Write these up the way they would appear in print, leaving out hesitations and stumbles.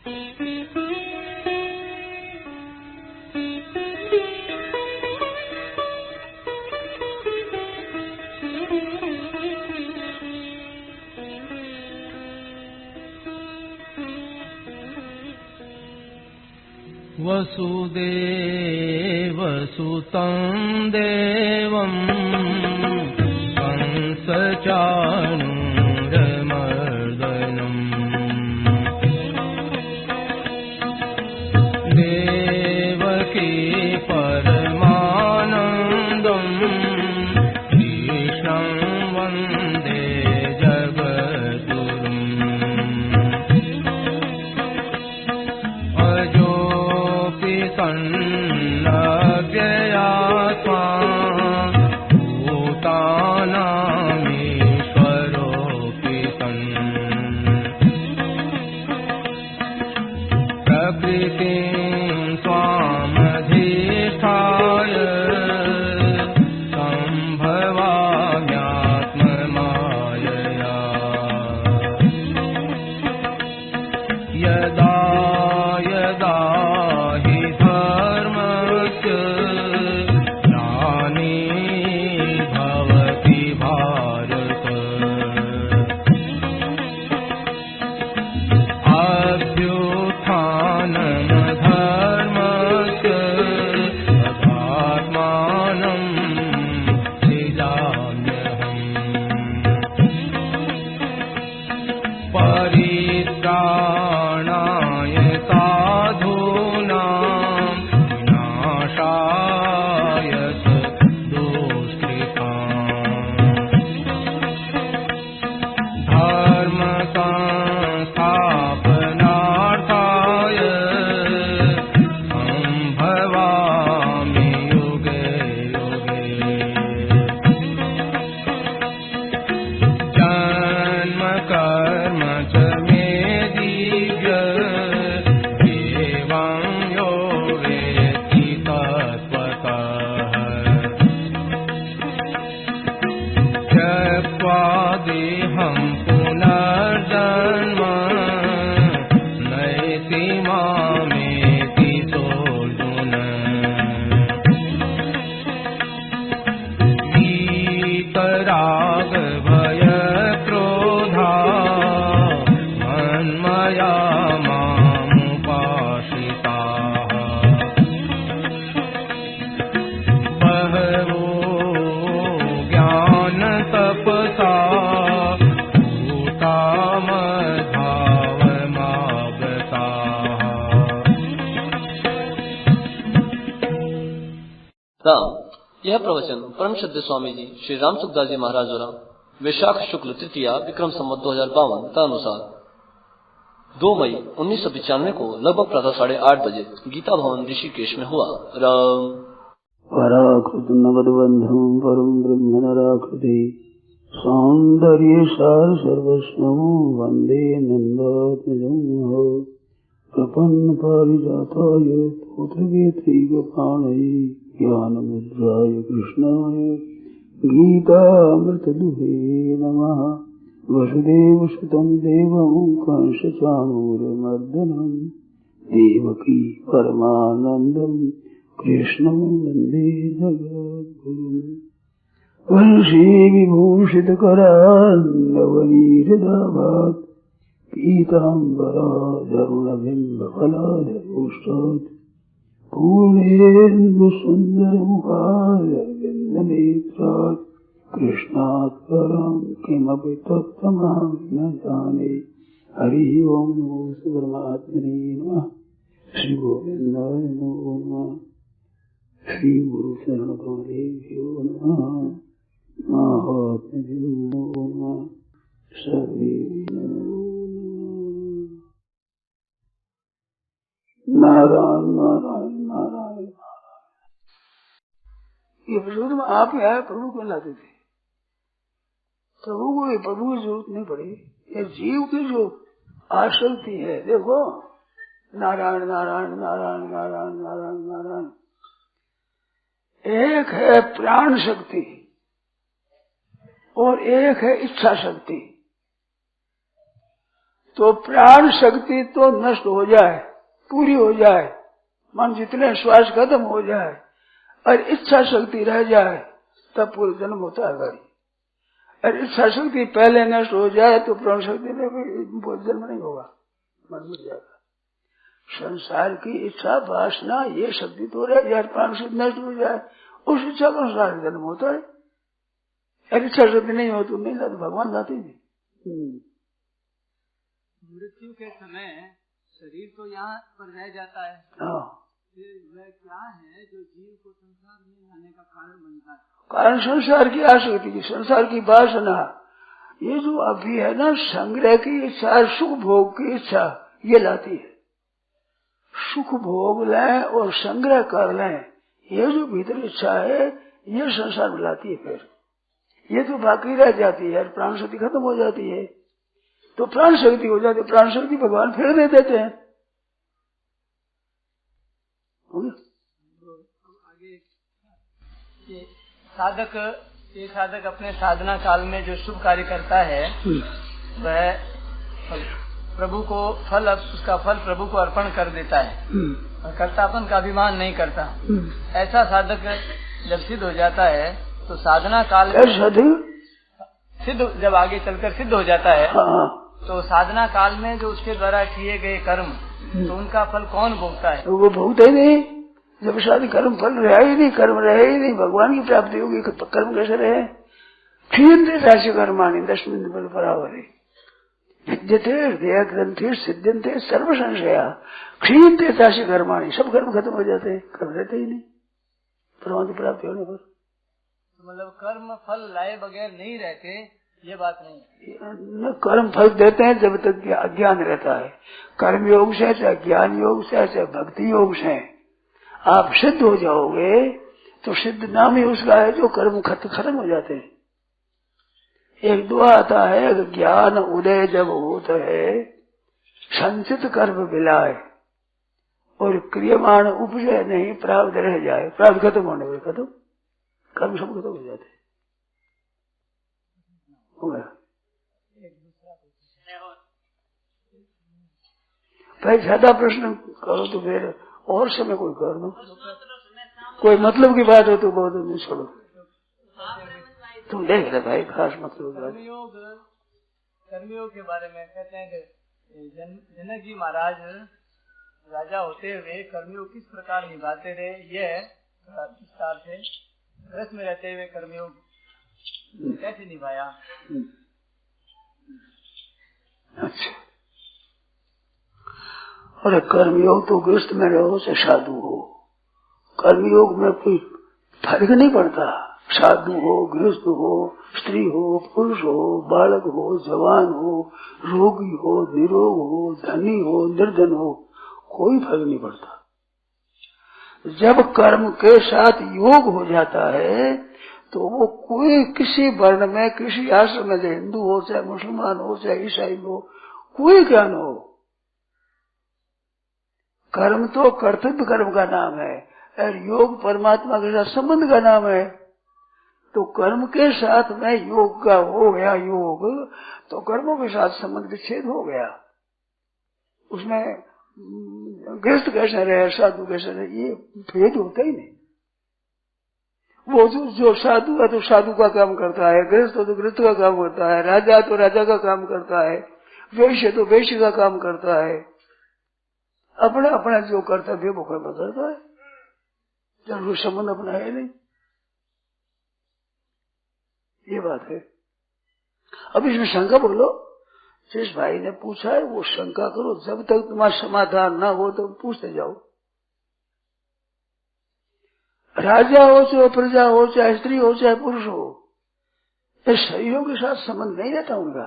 वसुदेवसुतं देवं कंसचाणूरमर्दनम् देवकी परमानन्दं कृष्णं वन्दे जगद्गुरुम् सन्नव्ययात्मा भूतानामीश्वरोऽपि सन् प्रकृतिं स्वामधिष्ठाय सम्भवाम्यात्ममायया यदा यदा हि धर्मस्य ग्लानिर्भवति भारत अभ्युत्थानमधर्मस्य तदात्मानं सृजाम्यहम् परित्राणाय साधूनां विनाशाय दुष्कृताम् धर्मसंस्थापनार्थाय सम्भवामि युगे युगे जन्म कर्म च मे दिव्य एवं यो वेत्ति तत्त्वतः त्यक्त्वा देहं पुनर्जन्म नैति मामेति सोऽर्जुन वीतरागभयक्रोधा मन्मया मामुपाश्रिताः बहवो ज्ञानतपसा भूतामद्भावमागताः। राम। यह प्रवचन परम श्रद्धेय स्वामी जी श्री राम सुखदास जी महाराज द्वारा वैशाख शुक्ल तृतीया विक्रम संवत 2052 तदनुसार 2 मई 1995 को लगभग प्रातः 8:30 बजे गीता भवन ऋषिकेश में हुआ। राम। पराकृत नवद्बंधु परम ब्रह्म नराकृति सौंदर्य सार सर्वस्वं वंदे नंदात्मजं प्रपन्न पारिजाताय पुत्रवेत्रैकपाणये ज्ञानमुद्राय कृष्णाय गीतामृतदुहे नमः। वसुदेवसुतं देवं कंसचाणूरमर्दनं देवकी परमानन्दं कृष्णं वन्दे जगद्गुरुम्। वंशी विभूषितकरान्नवनीरदाभात् पीताम्बराधरुणबिम्बफलाधरोष्टात् पूर्णेन्दुसुन्दरमुखारविन्दनेत्रात् कृष्णात् परं किमपि तत्त्वमहं न जाने। हरिः ओं नमो परमात्मने नमः। श्री गोविन्दाय नमो नमः। श्री गुरु शरणकमलेभ्यो नमः। महात्म्यभ्यो नमो नमः। सर्वे नमो नमः। नारायण नारायण नारायण नारायण। ये बुजुर्ग आप ही आए प्रभु को लाते थे। प्रभु को की जरूरत नहीं पड़ी। ये जीव की जो आसक्ति है, देखो नारायण नारायण नारायण नारायण नारायण नारायण। एक है प्राण शक्ति और एक है इच्छा शक्ति। तो तो प्राण शक्ति तो नष्ट हो जाए, पूरी हो जाए, मन जितने श्वास खत्म हो जाए और इच्छा शक्ति रह जाए, तब पूरा जन्म होता है गाड़ी। और इच्छा शक्ति पहले नष्ट हो जाए तो प्राण शक्ति में जन्म नहीं होगा, मन मिट जाएगा। संसार की इच्छा वासना ये शक्ति तो रह जाए, प्राण शक्ति नष्ट हो जाए, उस इच्छा का अनुसार जन्म होता है। और इच्छा शक्ति नहीं हो तो नहीं लाते, भगवान लाते नहीं। मृत्यु के समय शरीर तो यहाँ पर रह जाता है, हाँ, वह क्या है जो जीव को संसार में आने का कारण बनता है? कारण संसार की आसक्ति, संसार की वासना, ये जो अभी है ना, संग्रह की इच्छा, सुख भोग की इच्छा, ये लाती है। सुख भोग लें और संग्रह कर लें, ये जो भीतर इच्छा है, ये संसार में लाती है। फिर ये तो बाकी रह जाती है, प्राण शक्ति खत्म हो जाती है, तो प्राण शक्ति हो जाती है, प्राण शक्ति भगवान फिर दे देते हैं। आगे साधक अपने साधना काल में जो शुभ कार्य करता है, वह प्रभु को उसका फल प्रभु को अर्पण कर देता है और कर्तापन का अभिमान नहीं करता। ऐसा साधक जब सिद्ध हो जाता है तो साधना काल में सिद्ध, जब आगे चलकर सिद्ध हो जाता है, तो साधना काल में जो उसके द्वारा किए गए कर्म, तो उनका फल कौन भोगता है? वो भोगता ही नहीं। जब शादी कर्म फल रहा ही नहीं, कर्म रहे ही नहीं, भगवान की प्राप्ति होगी, कर्म कैसे रहे? क्षीणते राशि कर्माणि दशमिन बल परावरे विद्यते हृदय ग्रंथि सिद्ध्यन्ते सर्व संशया क्षीणते राशि कर्माणि। सब कर्म खत्म हो जाते हैं, कर्म रहते ही नहीं परमात्मा की प्राप्ति होने पर। मतलब कर्म फल लाए बगैर नहीं रहते, ये बात नहीं है। कर्म फल देते हैं जब तक अज्ञान रहता है। कर्म योग से, चाहे ज्ञान योग से, चाहे भक्ति योग से आप सिद्ध हो जाओगे तो सिद्ध नाम ही उसका है जो कर्म खत्म हो जाते हैं। एक दुआ आता है, ज्ञान उदय जब होता है संचित कर्म विलाय और क्रियमाण उपजय नहीं, प्राप्त रह जाए। प्राप्त खत्म होने पर खत्म, कर्म सब खत्म हो जाते हैं। भाई ज्यादा प्रश्न करो तो फिर और समय कोई कर दो, कोई मतलब की बात हो तो बहुत नहीं छोड़ो। तुम देख रहे भाई, खास मतलब कर्मयोग के बारे में कहते हैं कि जनक जी महाराज राजा होते हुए कर्मयोग किस प्रकार निभाते रहे, यह विस्तार से रस में रहते हुए कर्मयोग कैसे निभाया। अच्छा, अरे कर्मयोग तो गृहस्थ में रहो चाहे साधु हो, कर्मयोग में कोई फर्क नहीं पड़ता। साधु हो, गृहस्थ हो, स्त्री हो, पुरुष हो, बालक हो, जवान हो, रोगी हो, निरोग हो, धनी हो, निर्धन हो, कोई फर्क नहीं पड़ता। जब कर्म के साथ योग हो जाता है तो वो कोई किसी वर्ण में, किसी आश्रम में, चाहे हिंदू हो, चाहे मुसलमान हो, चाहे ईसाई हो, कोई क्या न हो, कर्म तो कर्तव्य कर्म का नाम है और योग परमात्मा के साथ संबंध का नाम है। तो कर्म के साथ में योग का हो गया योग, तो कर्मों के साथ संबंध विच्छेद हो गया। उसमें गृहस्थ कैसे रहे, साधु कैसे रहे, ये भेद होता ही नहीं। वो जो साधु है तो साधु का काम करता है, गृहस्थ तो गृहस्थ का काम करता है, राजा तो राजा का काम करता है, वैश्य तो वैश्य का काम करता है। अपना अपना जो कर्तव्य वो कर्म करता है, जब संबंध अपना है नहीं, ये बात है। अब इसमें शंका बोलो, जिस भाई ने पूछा है वो शंका करो, जब तक तुम्हारा समाधान ना हो तो पूछते जाओ। राजा हो चाहे प्रजा हो, चाहे स्त्री हो चाहे पुरुष हो, ये शरीरों के साथ संबंध नहीं रहता उनका।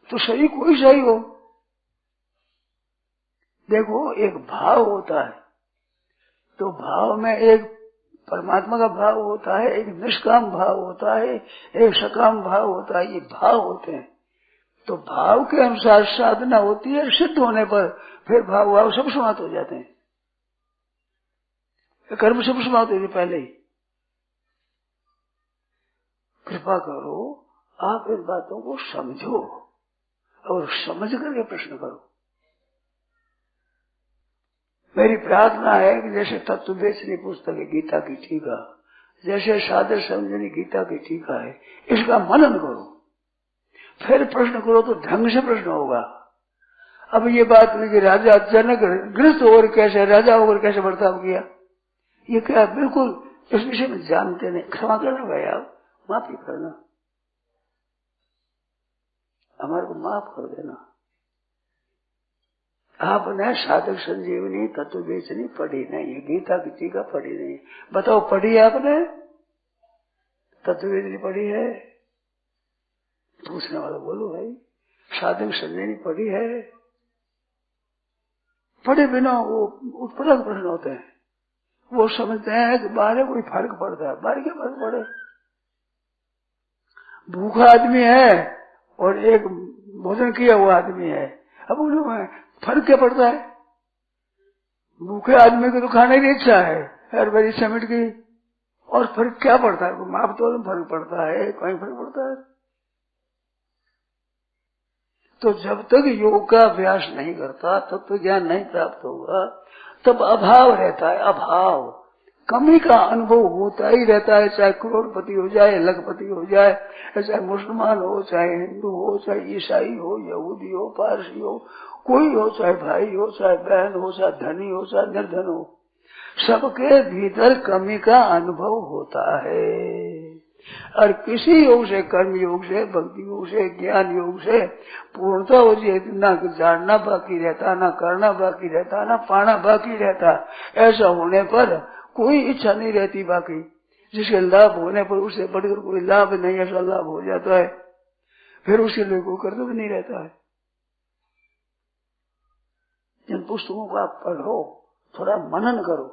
तो शरीर कोई सही हो, देखो एक भाव होता है, तो भाव में एक परमात्मा का भाव होता है, एक निष्काम भाव होता है, एक सकाम भाव होता है, ये भाव होते हैं। तो भाव के अनुसार साधना होती है, सिद्ध होने पर फिर भाव सब समाप्त हो जाते हैं, कर्म सब समाप्त होते पहले ही। कृपा करो आप इन बातों को समझो और समझ करके प्रश्न करो। मेरी प्रार्थना है कि जैसे तत्व बेचनी पुस्तक है गीता की टीका, जैसे सादर समझनी गीता की टीका है, इसका मनन करो, फिर प्रश्न करो तो ढंग से प्रश्न होगा। अब ये बात नहीं कि राजा जनक गृहस्थ होकर कैसे, राजा होकर कैसे बर्ताव किया, ये क्या बिल्कुल इस विषय में जानते नहीं। क्षमा करना भाई, आप माफी करना, हमारे को माफ कर देना। आपने साधक संजीवनी तत्व बेचनी पढ़ी नहीं है, गीता की टीका पढ़ी नहीं। बताओ पढ़ी है आपने? तत्व बेचनी पढ़ी है? पूछने वाला बोलो भाई। साधक संजीवनी पढ़ी है? पढ़े बिना वो उत्पलक प्रश्न होते हैं। वो समझते हैं कि बाहर कोई फर्क पड़ता है। बाहर क्या फर्क पड़े? भूखा आदमी है और एक भोजन किया हुआ आदमी है, अब उन्हें फर्क क्या पड़ता है? भूखे आदमी को तो खाने की इच्छा है, हर बारी समिट की, और फर्क क्या पड़ता है? माप तो फर्क पड़ता है, कहीं फर्क पड़ता है? तो जब तक योग का अभ्यास नहीं करता, तब तो ज्ञान नहीं प्राप्त होगा, तब अभाव रहता है। अभाव, कमी का अनुभव होता ही रहता है, चाहे करोड़पति हो जाए, लखपति हो जाए, चाहे मुसलमान हो, चाहे हिंदू हो, चाहे ईसाई हो, यहूदी हो, पारसी हो, कोई हो, चाहे भाई हो, चाहे बहन हो, चाहे धनी हो, चाहे निर्धन हो, सबके भीतर कमी का अनुभव होता है। और किसी योग से, कर्म योग से, भक्ति योग से, ज्ञान योग से पूर्णता हो जाए, ना जानना बाकी रहता, ना करना बाकी रहता, ना पाना बाकी रहता। ऐसा होने पर कोई इच्छा नहीं रहती बाकी। जिसके लाभ होने पर उससे बढ़कर कोई लाभ नहीं, ऐसा लाभ हो जाता है, फिर उसके लिए कोई कर्तव्य नहीं रहता है। जिन पुस्तकों को आप पढ़ो, थोड़ा मनन करो,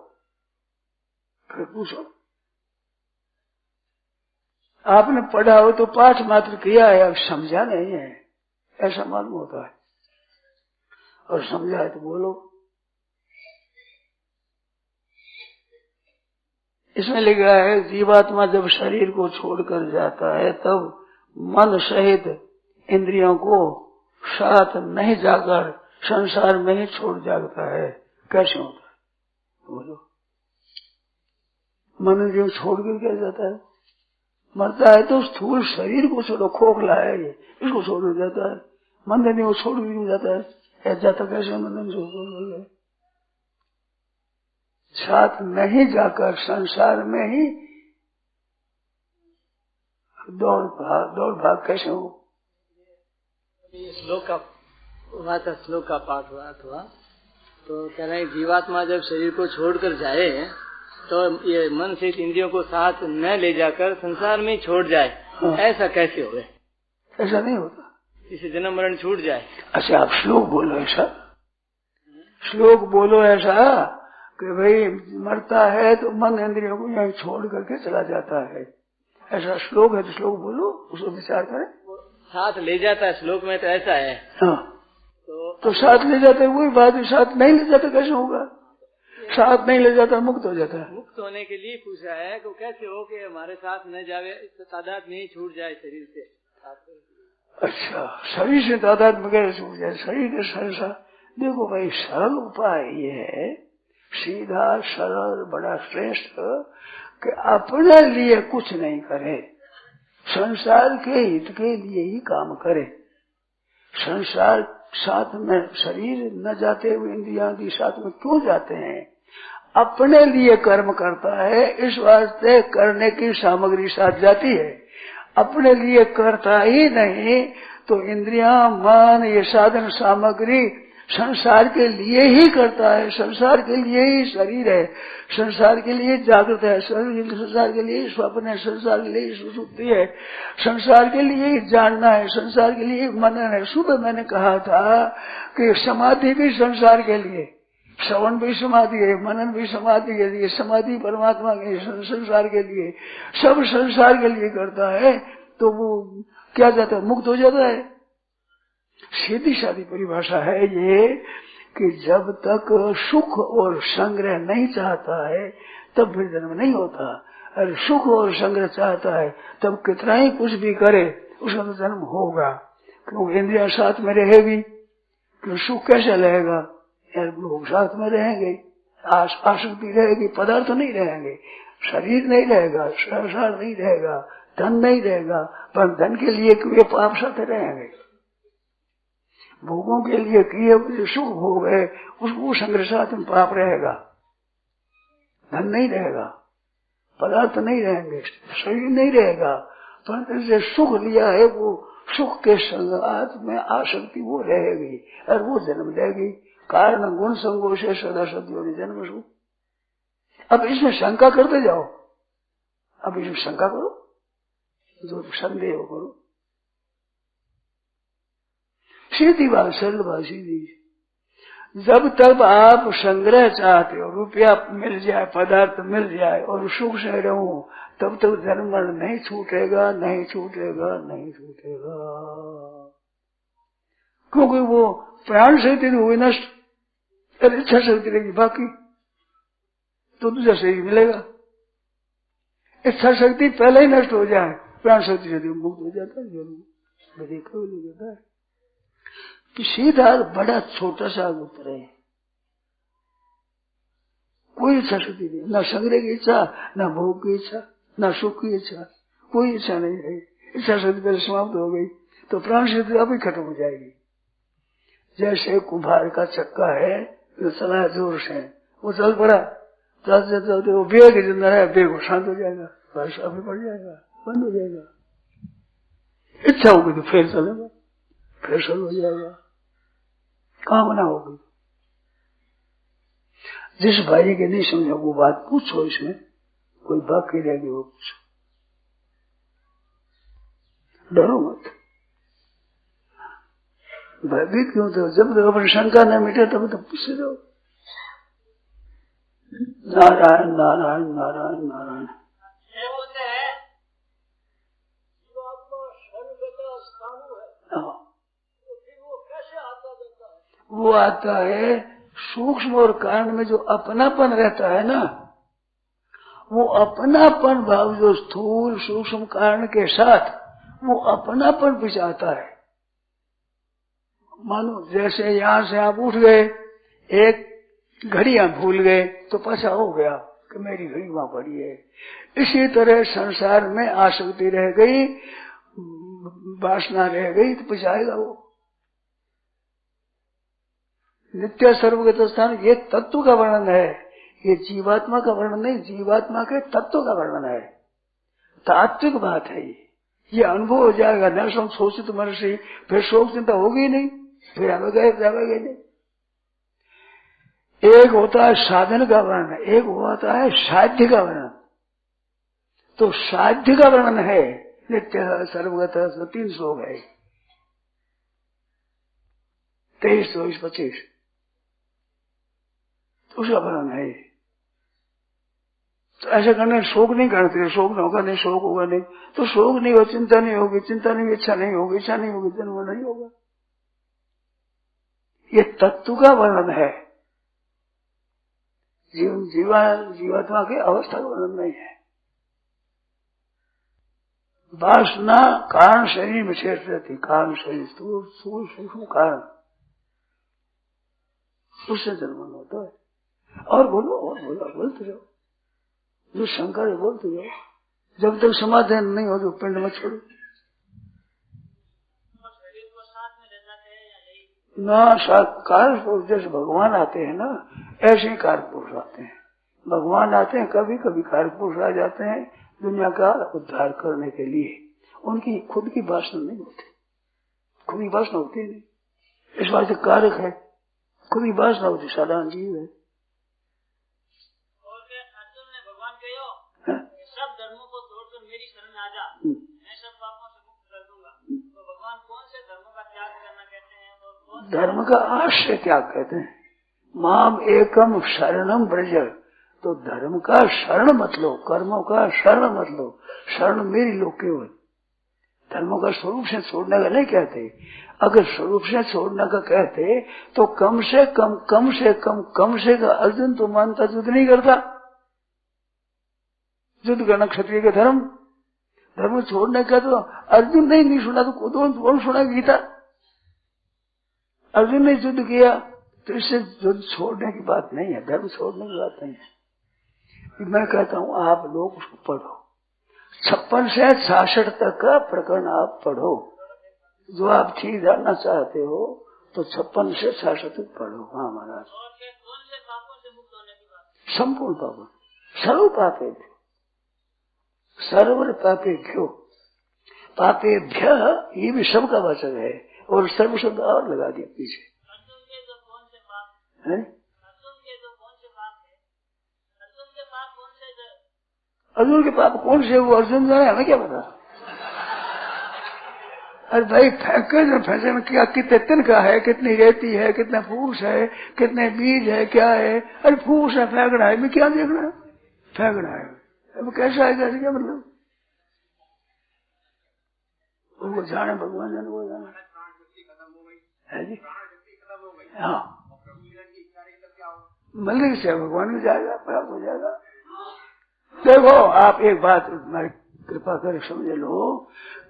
फिर पूछो। आपने पढ़ा हो तो पाठ मात्र किया है, अब समझा नहीं है, ऐसा मालूम होता है। और समझा है तो बोलो। इसमें लिखा है जीवात्मा जब शरीर को छोड़कर जाता है तब मन सहित इंद्रियों को साथ नहीं जाकर संसार में ही छोड़ जाता है। कैसे होता है बोलो? मन इंद्रियों छोड़कर क्या जाता है? मरता है तो स्थूल शरीर को छोड़ो, खोखला है ये, इसको छोड़ जाता है। मन इंद्रियों को छोड़ भी जाता है, जाता कैसे? मन छोड़ साथ नहीं जाकर संसार में ही दौड़ भाग कैसे हो? श्लोक का हुआ था, श्लोक का पाठ हुआ था, तो कह रहे हैं जीवात्मा जब शरीर को छोड़कर जाए तो ये मन से इंद्रियों को साथ न ले जाकर संसार में छोड़ जाए। हाँ। ऐसा कैसे हो? ऐसा नहीं होता, इसे जन्म मरण छूट जाए। अच्छा आप श्लोक बोलो ऐसा, श्लोक बोलो ऐसा कि भाई मरता है तो मन इंद्रियों को यहाँ छोड़ करके चला जाता है, ऐसा श्लोक है तो श्लोक बोलो, उसको विचार करें। साथ ले जाता है, श्लोक में तो ऐसा है। हाँ तो साथ ले जाता है, वही बात है। साथ नहीं ले जाता कैसे होगा? साथ नहीं ले जाता मुक्त हो जाता है। मुक्त होने के लिए पूछा है कि कैसे हो कि हमारे साथ न जावे, तादाद नहीं छूट जाए शरीर से। अच्छा शरीर से तादाद वगैरह छूट जाए, शरीर के संसार। देखो भाई सरल उपाय ये है, सीधा सरल बड़ा श्रेष्ठ, कि अपने लिए कुछ नहीं करे, संसार के हित के लिए ही काम करे। संसार साथ में शरीर न जाते हुए इंद्रियां भी साथ में क्यों जाते हैं? अपने लिए कर्म करता है, इस वास्ते करने की सामग्री साथ जाती है। अपने लिए करता ही नहीं तो इंद्रियां, मन, ये साधन सामग्री संसार के लिए ही करता है, संसार के लिए ही शरीर है, संसार के लिए जागृत है, संसार के लिए स्वप्न है, संसार के लिए सुसुप्ति है, संसार के लिए जानना है, संसार के लिए मनन है। सुबह मैंने कहा था कि समाधि भी संसार के लिए, श्रवण भी समाधि है, मनन भी समाधि है, ये समाधि परमात्मा के संसार के लिए, सब संसार के लिए करता है, तो वो क्या जाता है? मुक्त हो जाता है। सीधी सादी परिभाषा है ये कि जब तक सुख और संग्रह नहीं चाहता है तब फिर जन्म नहीं होता, और सुख और संग्रह चाहता है तब कितना ही कुछ भी करे उसका तो जन्म होगा। क्योंकि इंद्रिया साथ में रहेगी तो सुख कैसे रहेगा? लोग साथ में रहेंगे, आसक्ति रहेगी, पदार्थ नहीं रहेंगे, शरीर नहीं रहेगा, संसार नहीं रहेगा, धन नहीं रहेगा, पर धन के लिए किए पाप साथ रहेंगे। भोगों के लिए किए हुए सुख भोग है, उसको संग्रह साथ में पाप रहेगा, धन नहीं रहेगा, पदार्थ नहीं रहेंगे, शरीर नहीं रहेगा, परंतु जो सुख लिया है वो सुख के संगात में आसक्ति वो रहेगी और वो जन्म लेगी। कारण गुण संगो से सदा सत्यों जन्म सुख। अब इसमें शंका करते जाओ, अब इसमें शंका करो, जो संदेह करो। सीधी बात, सरल बात, सीधी। जब तक आप संग्रह चाहते हो, रुपया मिल जाए, पदार्थ मिल जाए और सुख से रहूं, तब तक जन्म मरण नहीं छूटेगा, नहीं छूटेगा, नहीं छूटेगा। क्योंकि वो प्राण शक्ति हुई नष्ट, अरे इच्छा शक्ति रहेगी बाकी, तो दूसरा शरीर मिलेगा। इच्छा शक्ति पहले ही नष्ट हो जाए, प्राण शक्ति से मुक्त हो जाता है, जरूर जाता है। सीधा बड़ा छोटा सा उत्तर है, कोई इच्छा शक्ति नहीं, न संग्रह की इच्छा, न भोग की इच्छा, न सुख की इच्छा, कोई इच्छा नहीं है। इच्छा शक्ति पहले समाप्त हो गई तो प्राण शक्ति अभी खत्म हो जाएगी। जैसे कुम्हार का चक्का है, जो चला जोर से, वो चल पड़ा, चलते चलते वो बेग जिंदा है, बेग शांत हो जाएगा, बस अभी बढ़ जाएगा, बंद हो जाएगा। इच्छा होगी तो फिर चलेगा, फिर शुरू हो जाएगा, कामना होगी। जिस भाई के नहीं समझो वो बात पूछो, इसमें कोई बाकी रहेगी वो पूछो, डरो मत, भयभीत क्यों? तो जब तक अपनी शंका न मिटे तब तक पूछते रहो। नारायण नारायण नारायण नारायण। वो आता है सूक्ष्म और कारण में जो अपनापन रहता है ना, वो अपनापन भाव जो स्थूल सूक्ष्म कारण के साथ वो अपनापन भी आता है। मानो जैसे यहाँ से आप उठ गए, एक घड़ी आप भूल गए तो पछा हो गया कि मेरी घड़ी वहां पड़ी है। इसी तरह संसार में आसक्ति रह गई, वासना रह गई तो पछाएगा वो। नित्य सर्वगत स्थान ये तत्व का वर्णन है, ये जीवात्मा का वर्णन नहीं, जीवात्मा के तत्व का वर्णन है, तात्विक बात है। ये अनुभव हो जाएगा, न सम शोषित मनुष्य, फिर शोक चिंता होगी नहीं, फिर आवेगा नहीं। एक होता है साधन का वर्णन, एक होता है साध्य का वर्णन। तो साध्य का वर्णन है नित्य सर्वगत, 3 श्लोक है, 23, 24, 25, उसका वर्णन है। तो ऐसा करने शोक नहीं करते, शोक न होगा नहीं, शोक होगा नहीं, तो शोक नहीं हो, चिंता नहीं होगी, चिंता नहीं, इच्छा नहीं होगी, इच्छा नहीं होगी, जन्म नहीं होगा। ये तत्व का वर्णन है, जीवात्मा की अवस्था का वर्णन नहीं है। वासना कारण शरीर में शेष रहती, कारण शरीर सूक्ष्म कारण, उससे जन्म होता है। और बोलो, और बोलो, बोलते जाओ, जो शंकर है बोलते जाओ, जब तक समाधान नहीं हो तो पिंड मत छोड़ो। ना कार पुरुष जैसे भगवान आते हैं ना, ऐसे ही कार पुरुष आते हैं। भगवान आते हैं, कभी कभी कार पुरुष आ जाते हैं दुनिया का उद्धार करने के लिए। उनकी खुद की वासना नहीं होती, खुद की वासना होती नहीं, इस बात से कारक है, खुद की वासना होती, साधारण जीव है। अर्जुन ने भगवान कहो सब धर्मों को छोड़कर मेरी शरण आ जा, मैं सब पापों से मुक्त कर दूंगा। तो भगवान कौन से धर्मों का त्याग करना कहते हैं और धर्म का आश्रय त्याग कहते हैं। माम एकम शरणम ब्रज, तो धर्म का शरण मत लो, कर्मों का शरण मत लो, शरण मेरी लो केवल। धर्मों का स्वरूप से छोड़ने का नहीं कहते। अगर स्वरूप से छोड़ने का कहते तो कम से कम अर्जुन तो मानता, युद्ध नहीं करता। युद्ध करना क्षत्रिय का धर्म, धर्म छोड़ने का तो अर्जुन नहीं सुना तो कौन सुना गीता। अर्जुन ने युद्ध किया तो इससे युद्ध छोड़ने की बात नहीं है, धर्म छोड़ने की बात नहीं है। मैं कहता हूँ आप लोग उसको पढ़ो, 56 से 66 तक का प्रकरण आप पढ़ो। जो आप ठीक जानना चाहते हो तो 56 से 66 तक पढ़ो। हाँ महाराज। कौन से पापों से मुक्त होने की बात? संपूर्ण पापों, सर्व पापे सर्वर पापे क्यों पापेभ्य, ये भी सब का वचन है और सर्व शब्द और लगा दिया पीछे। अर्जुन के जो कौन से पाप है? अर्जुन के जो कौन से पाप है? अर्जुन के पाप कौन से? अर्जुन के पाप कौन से? वो अर्जुन जाने, हमें क्या पता। अरे भाई फैंसे में क्या, कितने तिनका है, कितनी रेती है, कितना फूस है, कितने बीज है, क्या है। अरे फूस है, फेंकना है, मैं क्या देखना है, फेंकना है। अब कैसा है, कैसे, क्या मतलब? वो जाने, भगवान जाने, वो जाने है जी। हाँ, मल्लिक से भगवान में जाएगा, प्राप्त हो जाएगा। देखो आप एक बात हमारी कृपा कर समझ लो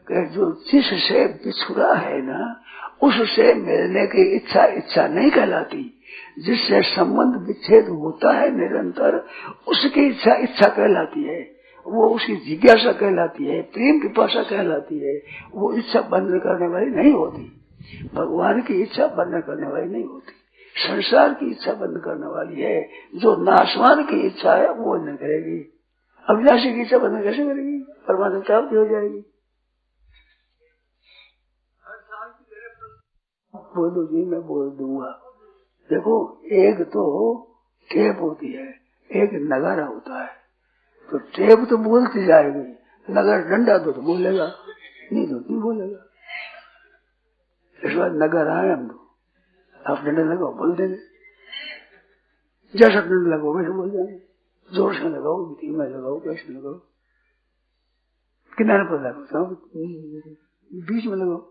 कि जो जिससे बिछुड़ा है ना, उससे मिलने की इच्छा नहीं कहलाती। जिससे संबंध विच्छेद होता है निरंतर, उसकी इच्छा कहलाती है। वो उसकी जिज्ञासा कहलाती है, प्रेम पिपासा कहलाती है। वो इच्छा बंद करने वाली नहीं होती। भगवान की इच्छा बंद करने वाली नहीं होती, संसार की इच्छा बंद करने वाली है। जो नाशवान की इच्छा है वो नहीं करेगी। अविनाशी की इच्छा बंद कैसे करेगी? परमात्मा प्राप्ति हो जाएगी। बोलो जी, मैं बोल दूंगा। देखो, एक तो टेप होती है, एक नगारा होता है। तो टेप तो बोलती जाएगी, नगारा डंडा तो बोलेगा, नहीं तो नहीं बोलेगा। इस बार नगारा है, हम तो आप डंडा लगाओ बोल देंगे, जैसा डंडा लगाओ वैसे बोल जाएंगे। जोर से लगाओ, धीमा लगाओ, कैसे लगाओ, किनारे पर लगाओ, बीच में लगाओ।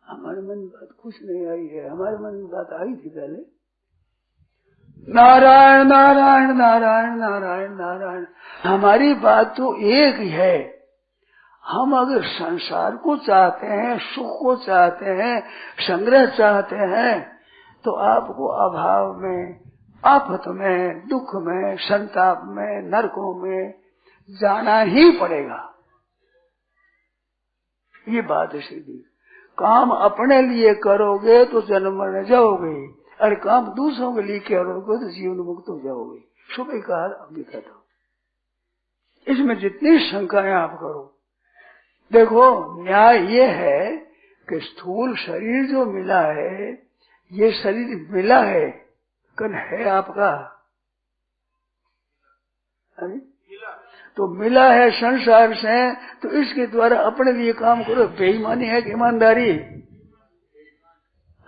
हमारे मन में बात कुछ नहीं आई है, हमारे मन में बात आई थी पहले। नारायण नारायण नारायण नारायण नारायण। हमारी बात तो एक ही है। हम अगर संसार को चाहते हैं, सुख को चाहते हैं, संग्रह चाहते हैं, तो आपको अभाव में, आफत में, दुख में, संताप में, नरकों में जाना ही पड़ेगा। ये बात है सीधी। काम अपने लिए करोगे तो जन्म मर जाओगे, और काम दूसरों के लिए करोगे तो जीवन मुक्त हो जाओगे। सुबह कहा, अब दिखाता हूं। इसमें जितनी शंकाएं आप करो, देखो न्याय ये है कि स्थूल शरीर जो मिला है, ये शरीर मिला है, कन है आपका? तो मिला है संसार से, तो इसके द्वारा अपने लिए काम करो। बेईमानी है कि ईमानदारी?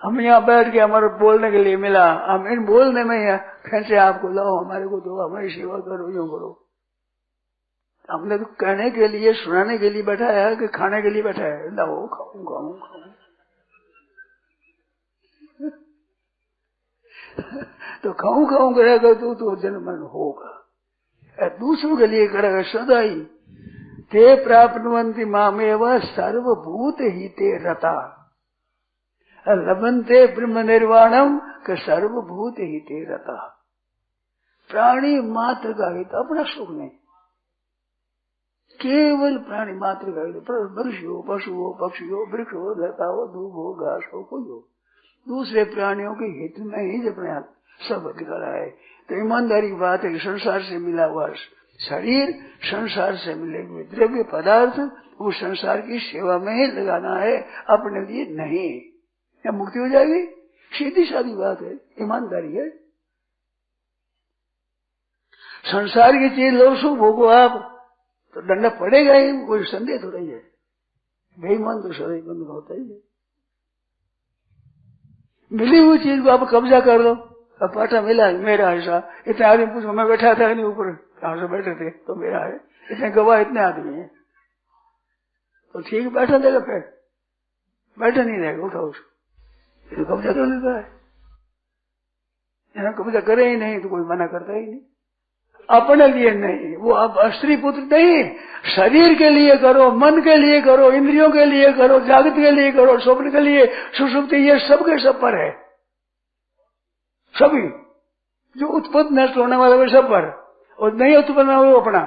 हम यहाँ बैठ के हमारे बोलने के लिए मिला, हम इन बोलने में कैसे आपको लाओ, हमारे को दो, हमारी सेवा करो, यूं करो। हमने तो कहने के लिए, सुनाने के लिए बैठाया है कि खाने के लिए बैठाया है? लाओ, खाऊं खाऊं खाऊं। तो खाऊं खाऊं करेगा तो जन्म होगा। दूसरों के लिए करेगा सदा ही। ते प्राप्नुवन्ति मामेव सर्वभूत हिते रता लभन्ते ब्रह्म निर्वाणम के सर्वभूत हिते रता। प्राणी मात्र का हित, अपना सुख नहीं, केवल प्राणी मात्र का हित। मनुष्य हो, पशु हो, पक्षी हो, वृक्ष हो, लता हो, धूप हो, घास हो, कोई हो, दूसरे प्राणियों के हित में ही अपने हाथ सब अधिकार है। तो ईमानदारी की बात है कि संसार से मिला हुआ शरीर, संसार से मिले हुए द्रव्य पदार्थ, वो संसार की सेवा में ही लगाना है, अपने लिए नहीं। क्या मुक्ति हो जाएगी? सीधी सादी बात है, ईमानदारी है। संसार की चीज लो, सुख भोगो आप, तो दंड पड़ेगा ही, कोई संदेह तो नहीं है। बेईमान तो सदैव बंद होता ही है। मिली हुई चीज को आप कब्जा कर लो। अब पाटा मिला, मेरा हिस्सा। इतने आदमी पूछो, मैं बैठा था नहीं ऊपर, कहां से बैठे थे? तो मेरा है। इतने गवाह, इतने आदमी है, तो ठीक बैठा देगा, फिर बैठा नहीं रहेगा, उठाओ उसको, कब्जा कर लेता है। कब्जा करे ही नहीं तो कोई मना करता ही नहीं। अपने लिए नहीं। वो अब स्त्री पुत्र नहीं, शरीर के लिए करो, मन के लिए करो, इंद्रियों के लिए करो, जागृत के लिए करो, स्वप्न के लिए, सुषुप्ति, ये सबके सब पर है। सभी जो उत्पन्न नष्ट होने वाले वो सब पर, और नहीं उत्पन्न हो वो अपना।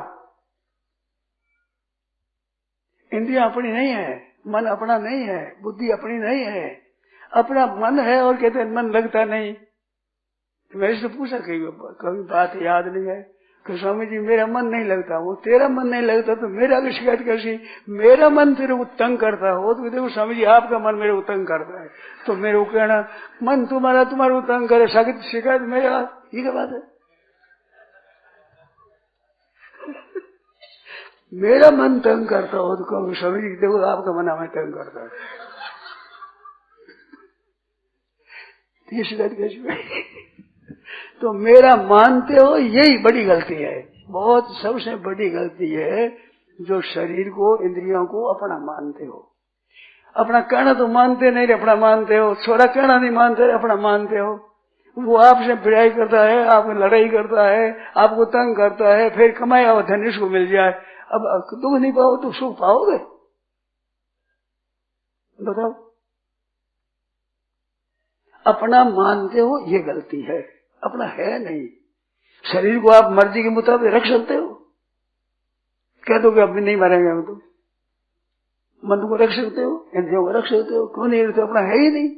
इंद्रिया अपनी नहीं है, मन अपना नहीं है, बुद्धि अपनी नहीं है, अपना मन है। और कहते हैं मन लगता नहीं। मेरे से पूछा कभी बात याद नहीं है कि स्वामी जी मेरा मन नहीं लगता। वो तेरा मन नहीं लगता तो मेरा भी शिकायत कैसी? मेरा मन तेरे को तंग करता हो तो देखो स्वामी जी आपका मन मेरे को तंग करता है, तो मेरे को कहना मन तुम्हारा तुम्हारे को तंग करे, शिकायत मेरा, ये क्या बात है? मेरा मन तंग करता हो तो कहो स्वामी जी देखो आपका मन हमें तंग करता है, ये शिकायत कैसी? तो मेरा मानते हो यही बड़ी गलती है, बहुत सबसे बड़ी गलती है जो शरीर को इंद्रियों को अपना मानते हो। अपना कहना तो मानते नहीं, अपना मानते हो। छोरा कहना नहीं मानते, अपना मानते हो। वो आपसे भिड़ाई करता है, आपको लड़ाई करता है, आपको तंग करता है, फिर कमाया हुआ धन इसको मिल जाए। अब दुख नहीं पाओ तो सुख पाओगे? बताओ। अपना मानते हो ये गलती है, अपना है नहीं। शरीर को आप मर्जी के मुताबिक रख सकते हो, कह दो कि अब नहीं मरेंगे हम तो। मन को रख सकते हो, इंद्रियों को रख सकते हो, क्यों नहीं रखते? अपना है ही नहीं।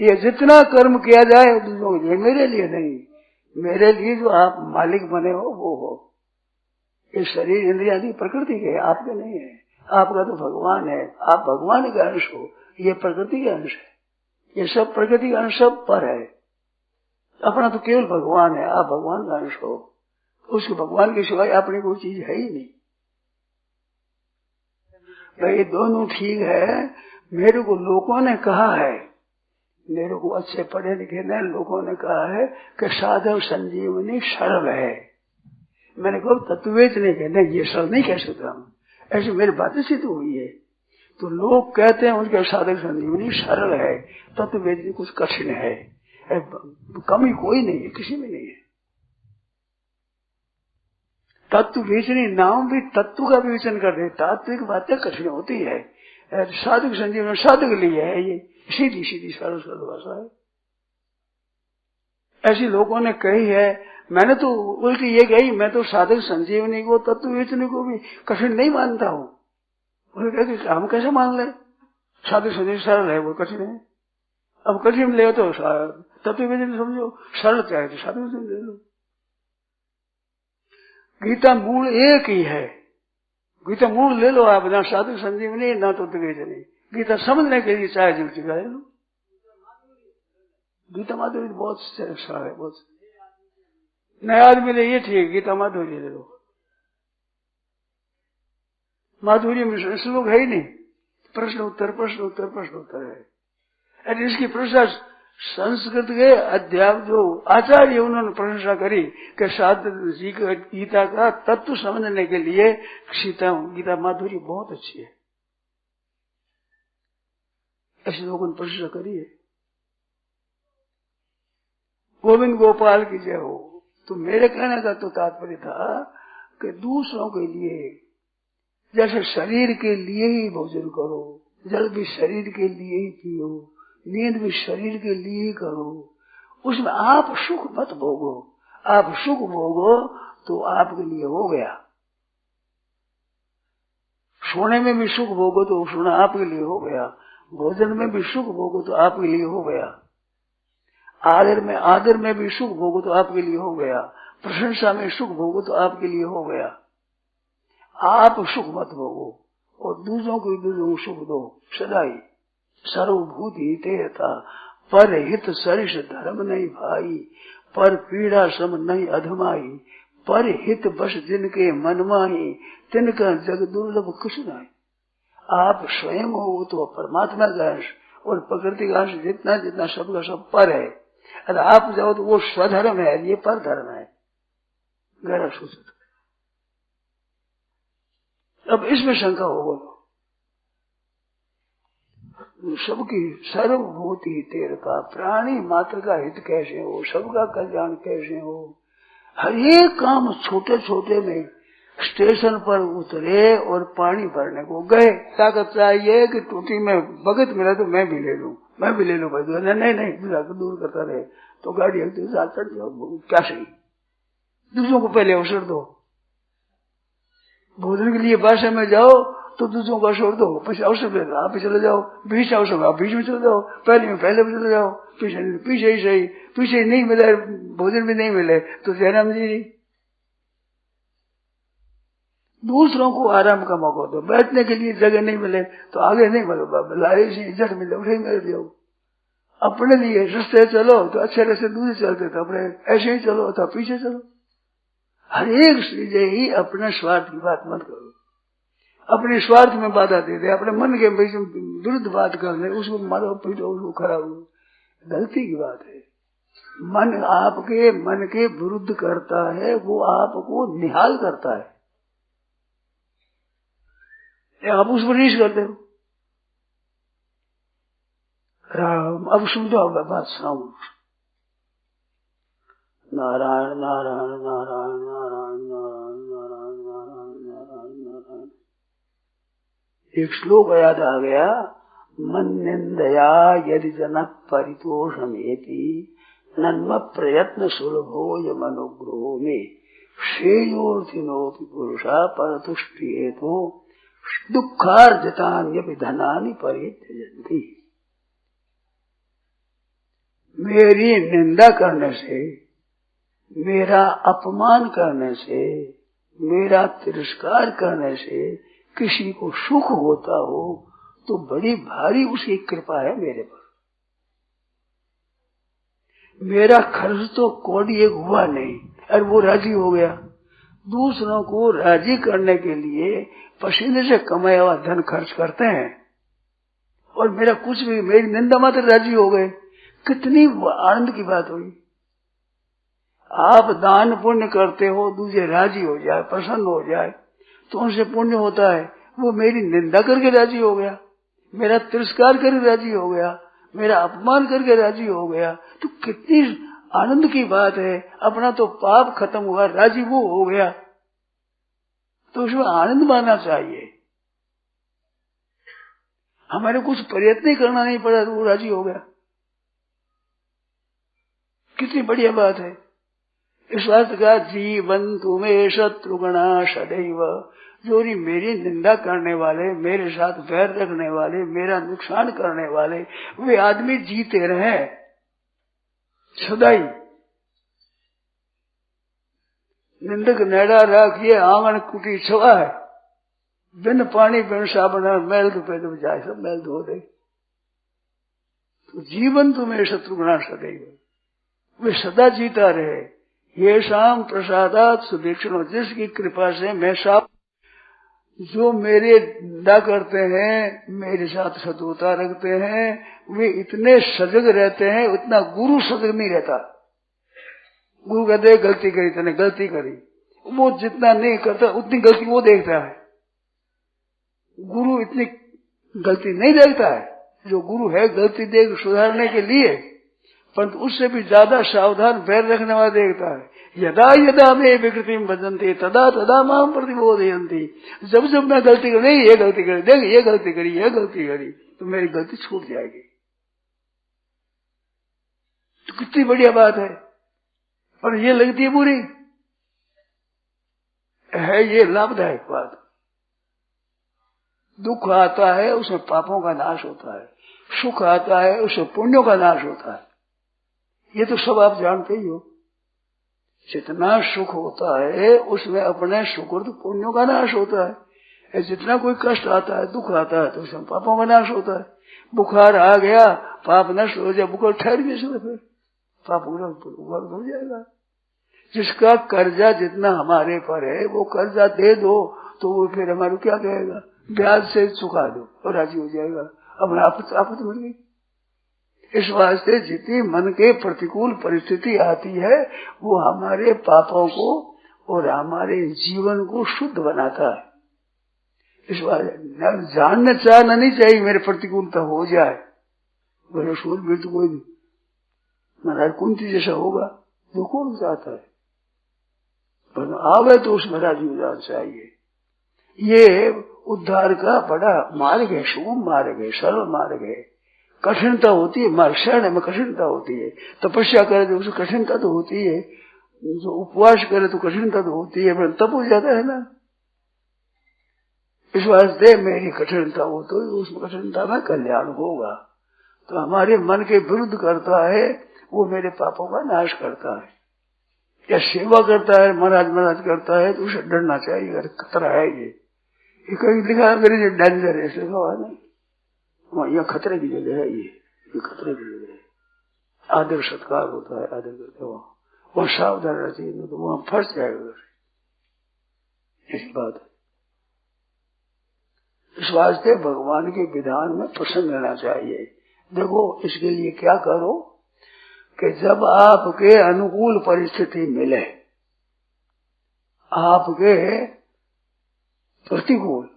ये जितना कर्म किया जाए दूसरों के लिए, मेरे लिए नहीं, मेरे लिए जो आप मालिक बने हो वो हो। ये शरीर इंद्रिया आदि प्रकृति के, आपके नहीं है। आपका तो भगवान है, आप भगवान के अंश हो, ये प्रकृति के अंश है। ये सब प्रकृति का अंश सब पर है। अपना तो केवल भगवान है, आप भगवान का अंश हो। उसके भगवान के सिवाय अपनी कोई चीज है ही नहीं। भाई दोनों ठीक है। मेरे को लोगों ने कहा है, मेरे को अच्छे पढ़े लिखे ने लोगों ने कहा है कि साधव संजीवनी सरल है। मैंने कहा तत्ववेद नहीं कहना, ये सरल नहीं कह सकता हम, ऐसी मेरी बातें सिद्ध हुई है। तो लोग कहते हैं उनके साधक संजीवनी सरल है, तत्ववेद कुछ कठिन है। कमी कोई नहीं है, किसी में नहीं है। तत्व विवेचनी नाम भी तत्व का विवेचन कर दे, तात्विक बातें कठिन होती है। साधक संजीवनी साधक लिए है, ये सीधी सीधी सरल सरल भाषा है। ऐसी लोगों ने कही है, मैंने तो उल्टी ये कही, मैं तो साधक संजीवनी को तत्व विवेचनी को भी कठिन नहीं मानता हूँ। उन्होंने कहा कि हम कैसे मान ले, साधक संजीवनी सरल है वो कठिन है। अब कठिन ले तो तत्व विवेचनी समझो, सरल चाहे तो साधक संजीवनी ले लो। गीता मूल एक ही है, गीता मूल ले लो आप, ना साधक संजीवनी ना तत्व विवेचनी। गीता समझने के लिए चाहे जो चीज ले लो। गीता माधुरी बहुत अच्छा है, बहुत नया आदमी ले ये ठीक, गीता माधुरी ले लो। माधुरी में श्लोक है ही नहीं, प्रश्न उत्तर प्रश्न उत्तर प्रश्न उत्तर है। और इसकी प्रशंसा संस्कृत के अध्यापक जो आचार्य उन्होंने प्रशंसा करी कि साधक जी का गीता का तत्व समझने के लिए गीता माधुरी बहुत अच्छी है, ऐसे लोगों ने प्रशंसा करी है। गोविंद गोपाल की जय हो। तो मेरे कहने का तो तात्पर्य था कि दूसरों के लिए, जैसे शरीर के लिए ही भोजन करो, जल भी शरीर के लिए ही पियो, नींद भी शरीर के लिए ही करो, उसमें आप सुख मत भोगो। आप सुख भोगो तो आपके लिए हो गया, सोने में भी सुख भोगो तो सोना आपके लिए हो गया, भोजन में भी सुख भोगो तो आपके लिए हो गया, आदर में भी सुख भोगो तो आपके लिए हो गया, प्रशंसा में सुख भोगो तो आपके लिए हो गया। आप सुख मत भोगो और दूसरों को सुख दो सदा ही। सर्वभूति तेरता पर हित सरिष धर्म नहीं भाई, पर पीड़ा सम नहीं अधमाई, पर हित बस जिनके मन माही, तिनका जग दुर्लभ कुछ नहीं। आप स्वयं हो वो तो परमात्मा का अंश, और प्रकृति का अंश जितना जितना सबका सब पर है। अगर आप जाओ तो वो स्वधर्म है, ये पर धर्म है, गहरा सूचित। अब इसमें शंका हो, बोलो सबकी सर्वभूति तेरता, प्राणी मात्र का हित कैसे हो, सबका कल्याण कैसे हो, हर एक काम छोटे छोटे में, स्टेशन पर उतरे और पानी भरने को गए, ताकत चाहिए कि टूटी में भगत मिला तो मैं भी ले लूं भाई। नहीं दूर करता रहे तो गाड़ी एक दूसरा चढ़ जाओ, क्या सही, दूसरों को पहले अवसर दो। भोजन के लिए भाषा में जाओ तो दूसरों को अवसर दो, पीछे अवसर ले आप चले जाओ, बीच अवसर में आप बीच में चले जाओ, पहले में चले जाओ, पीछे ही सही, पीछे नहीं मिले, भोजन भी नहीं मिले तो जयराम जी दूसरों को आराम का मौका दो, बैठने के लिए जगह नहीं मिले तो आगे नहीं मिले, लाए से इज्जत मिले उठे मिल जाओ। अपने लिए रास्ते चलो तो अच्छे रास्ते दूसरे चलते तो अपने ऐसे ही चलो तो पीछे चलो। हर एक चीज ही अपने स्वार्थ की बात मत करो, अपने स्वार्थ में बाधा दे दे, अपने मन के विरुद्ध बात कर ले, उसको मारो पीटो, उसको खराब हो, गलती की बात है। मन आपके मन के विरुद्ध करता है, वो आपको निहाल करता है, आप उस पर रीस करते हो। राम अब सुन दो, अब बात सुनाऊ। नारायण नारायण नारायण नारायण नारायण नारायण नारायण नारायण नारायण। एक श्लोक याद आ गया, मन निंदया यदि जन परितोषमेति नन्म प्रयत्न सुलभो यमनुग्रहो में श्रेयोर्थिनोपि पुरुषा परतुष्टि हेतु दुखार्जितान्यपि धनानि परित्यजन्ति। मेरी निंदा करने से, मेरा अपमान करने से, मेरा तिरस्कार करने से किसी को सुख होता हो तो बड़ी भारी उसकी कृपा है मेरे पर। मेरा खर्च तो कौड़ी एक हुआ नहीं और वो राजी हो गया। दूसरों को राजी करने के लिए पसीने से कमाया हुआ धन खर्च करते हैं और मेरा कुछ भी, मेरी निंदा मात्र राजी हो गए, कितनी आनंद की बात हुई। आप दान पुण्य करते हो, दूसरे राजी हो जाए, प्रसन्न हो जाए तो उनसे पुण्य होता है। वो मेरी निंदा करके राजी हो गया, मेरा तिरस्कार करके राजी हो गया, मेरा अपमान करके राजी हो गया, तो कितनी आनंद की बात है। अपना तो पाप खत्म हुआ, राजी वो हो गया, तो उसमें आनंद मानना चाहिए। हमारे कुछ प्रयत्न ही करना नहीं पड़ा तो वो राजी हो गया, कितनी बढ़िया बात है। इस बात का जीवन तुम्हें शत्रुगणा सदैव, जो मेरी निंदा करने वाले, मेरे साथ वैर रखने वाले, मेरा नुकसान करने वाले, वे आदमी जीते रहे सदाई। निंदक नेड़ा राखिए आंगन कुटी छवा है, बिन पानी बिन साबन मैल तो पैदल जाए, सब मैल धो दे। तो जीवन तुम्हें शत्रुघ्ना सदैव, वे सदा जीता रहे। ये शाम प्रसादात सुदीक्षण, जिसकी कृपा से मैं साफ, जो मेरे निंदा करते हैं, मेरे साथ शत्रुता रखते हैं, वे इतने सजग रहते हैं, उतना गुरु सजग नहीं रहता। गुरु कहते गलती करी, तूने गलती करी, वो जितना नहीं करता उतनी गलती वो देखता है। गुरु इतनी गलती नहीं देखता है, जो गुरु है गलती देख सुधारने के लिए, परंतु उससे भी ज्यादा सावधान वैर रखने वाला देखता है। यदा यदा मे विकृतिम भजन्ते तदा तदा माम प्रतिबोधयन्ति। जब जब मैं गलती करी, नहीं ये गलती करी, देख ये गलती करी, ये गलती करी, तो मेरी गलती छूट जाएगी। तो कितनी बढ़िया बात है। और ये लगती है बुरी है, ये लाभदायक बात। दुख आता है उसमें पापों का नाश होता है, सुख आता है उसमें पुण्यों का नाश होता है। ये तो सब आप जानते ही हो। जितना सुख होता है उसमें अपने सुकृत पुण्यों का नाश होता है। जितना कोई कष्ट आता है, दुख आता है, तो उसमें पापों का नाश होता है। बुखार आ गया, पाप नष्ट हो जाए, बुखार ठहर भी सकते, फिर पाप बुखार हो जाएगा। जिसका कर्जा जितना हमारे पर है वो कर्जा दे दो तो वो फिर हमारे क्या कहेगा, ब्याज से चुका दो और राजी हो जाएगा। अब आपत्ति मिल गई। इस वास्ते जितनी मन के प्रतिकूल परिस्थिति आती है वो हमारे पापों को और हमारे जीवन को शुद्ध बनाता है। इस वास्ते जानना चाहना नहीं चाहिए मेरे प्रतिकूलता हो जाए। मेरे सूर भी तो कोई महाराज कुंती जैसा होगा, जो कौन चाहता है। पर आवे तो उसमें राजी हो जाना चाहिए। ये उद्धार का बड़ा मार्ग है, सुगम मार्ग है, सरल मार्ग है। कठिनता होती है, शरण में कठिनता होती है। तपस्या करे तो उसमें कठिनता तो होती है, जो उपवास करे तो कठिनता तो होती है, पर तब हो जाता है ना। इस वास्ते मेरी कठिनता हो तो उस कठिनता में कल्याण होगा। तो हमारे मन के विरुद्ध करता है वो मेरे पापों का नाश करता है। या सेवा करता है, महाराज करता है, तो उसे डरना चाहिए। अरे खतरा है ये कहीं लिखा है मेरे लिए डेंजर है, ऐसे कहा नहीं। वहाँ यह खतरे की जगह है, ये खतरे की जगह है। आदर सत्कार होता है, आदर करते वहाँ सावधान रहना चाहिए, तो वहाँ फंस जाएगा। इस बात है। इस वास्ते भगवान के विधान में प्रसन्न रहना चाहिए। देखो इसके लिए क्या करो कि जब आपके अनुकूल परिस्थिति मिले, आपके प्रतिकूल,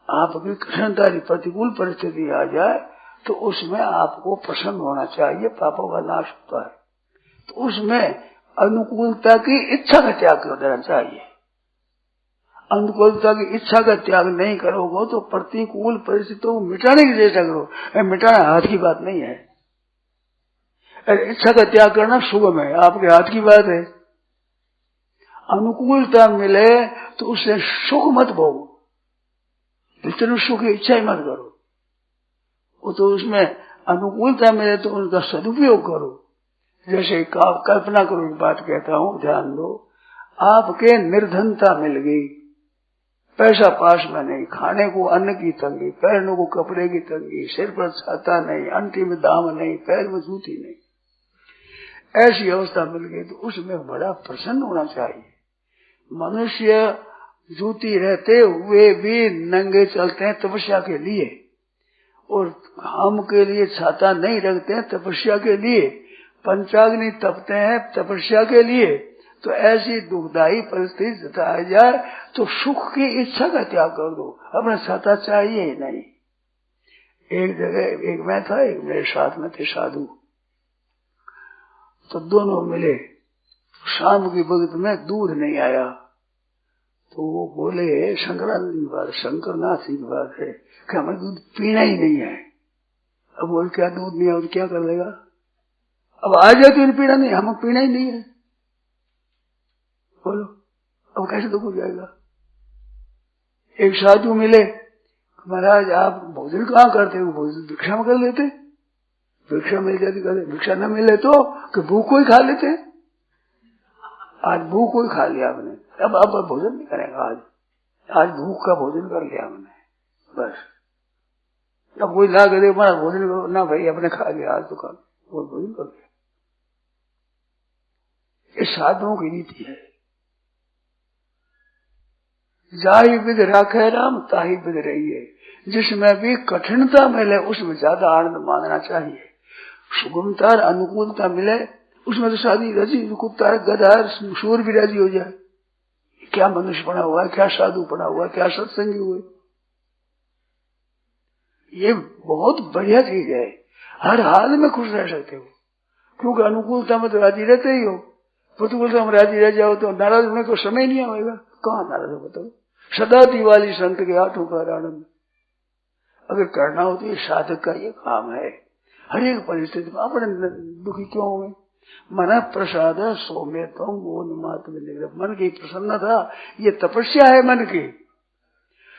आपकी कठिनता प्रतिकूल परिस्थिति आ जाए, तो उसमें आपको प्रसन्न होना चाहिए। पापों का नाश होता है, तो उसमें अनुकूलता की इच्छा का त्याग कर देना चाहिए। अनुकूलता की इच्छा का त्याग नहीं करोगे तो प्रतिकूल परिस्थितियों को मिटाने की चेष्टा करो। मिटाना हाथ की बात नहीं है। इच्छा का त्याग करना सुगम है, आपके हाथ की बात है। अनुकूलता मिले तो उससे सुख मत भोगो, जितने सुख की इच्छा ही मत करो। वो तो उसमें अनुकूलता मिले तो उनका सदुपयोग करो। जैसे कल्पना करो, एक बात कहता हूँ, ध्यान दो। आपके निर्धनता मिल गई, पैसा पास में नहीं, खाने को अन्न की तंगी, पहनने को कपड़े की तंगी, सिर पर छाता नहीं, अंटी में दाम नहीं, पैर में जूती नहीं, ऐसी अवस्था मिल गई तो उसमें बड़ा प्रसन्न होना चाहिए। मनुष्य जूती रहते हुए भी नंगे चलते हैं तपस्या के लिए, और हम के लिए छाता नहीं रखते हैं तपस्या के लिए, पंचाग्नि तपते हैं तपस्या के लिए। तो ऐसी दुखदायी परिस्थिति जताई जाए तो सुख की इच्छा का त्याग कर दो, अपना छाता चाहिए ही नहीं। एक जगह एक मैं था, एक मेरे साथ में थे साधु, तो दोनों मिले। शाम की वक्त में दूध नहीं आया, तो वो बोले शंकरानंद की बात, शंकरनाथ की बात है कि हमें दूध पीना ही नहीं है। अब बोल क्या दूध नहीं आया तो क्या कर लेगा? अब आ जाए तो पीना नहीं, हमें पीना ही नहीं है। बोलो अब कैसे दुख हो जाएगा? एक साधु मिले, महाराज आप भोजन कहाँ करते हो? भोजन भिक्षा में कर लेते, भिक्षा मिल जाती कर, भिक्षा न मिले तो कि भूख को ही खा लेते। आज भूख को ही खा लिया हमने, अब भोजन नहीं करेगा। आज भूख का भोजन कर लिया हमने, बस। अब कोई ला कर हमारा भोजन करो ना भाई, अपने खा लिया आज तो खा, वो भोजन कर लिया। ये साधुओं की नीति है। जाहि विध राखे राम ताहि विध रहिए। जिसमें भी कठिनता मिले उसमें ज्यादा आनंद मानना चाहिए। सुगमता अनुकूलता मिले उसमें तो शादी राजी, कुत्ता गधा सूर भी राजी हो जाए। क्या मनुष्य बना हुआ है, क्या साधु बना हुआ है, क्या सत्संगी हुए। ये बहुत बढ़िया चीज है, हर हाल में खुश रह सकते हो, क्योंकि अनुकूलता में तो राजी रहते ही हो। प्रतिकूलता में राजी रह जाओ तो नाराज होने को समय नहीं आएगा। कहाँ नाराज हो बताओ? सदा दिवाली संत के हाथों का आनंद अगर करना हो तो ये साधक का ये काम है। हर एक परिस्थिति में अपने दुखी क्यों हुए? मन प्रसाद सौम्यतम वो मात्र में, मन की प्रसन्नता ये तपस्या है। मन की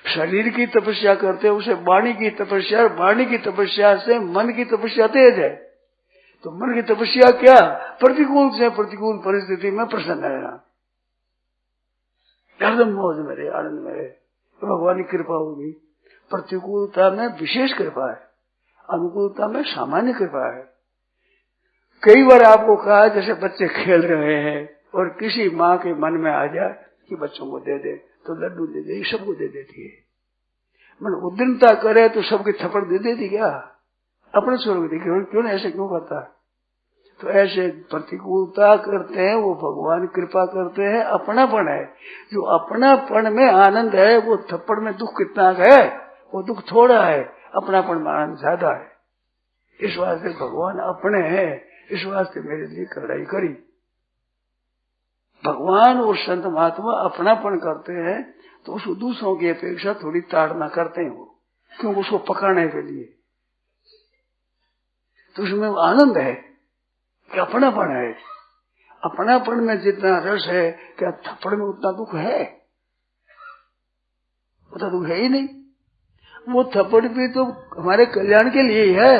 शरीर की तपस्या करते उसे वाणी की तपस्या, वाणी की तपस्या से मन की तपस्या तेज है। तो मन की तपस्या क्या? प्रतिकूल से प्रतिकूल परिस्थिति में प्रसन्न रहना, एकदम मौज मेरे आनंद मेरे, तो भगवान की कृपा होगी। प्रतिकूलता में विशेष कृपा है, अनुकूलता में सामान्य कृपा है। कई बार आपको कहा जैसे बच्चे खेल रहे हैं और किसी माँ के मन में आ जाए कि बच्चों को दे दे, तो लड्डू दे दे, सबको दे देती है। मन उद्दंडता करे तो सबके थप्पड़ दे देती क्या? अपने छोड़ के देखिए क्यों नहीं, ऐसे क्यों करता है? तो ऐसे प्रतिकूलता करते हैं वो भगवान कृपा करते हैं, अपनापन है। जो अपनापन में आनंद है वो थप्पड़ में दुख कितना है? वो दुख थोड़ा है, अपनापन में आनंद ज्यादा है। इस वास्ते भगवान अपने हैं, इस वास्ते मेरे लिए कड़ाई करी। भगवान और संत महात्मा अपनापन करते हैं तो उसको दूसरों की अपेक्षा थोड़ी ताड़ना करते हैं वो, क्योंकि उसको पकड़ने के लिए। तो उसमें आनंद है कि अपनापन है। अपनापन में जितना रस है, क्या थप्पड़ में उतना दुख है? उतना दुख है ही नहीं। वो थप्पड़ भी तो हमारे कल्याण के लिए ही है।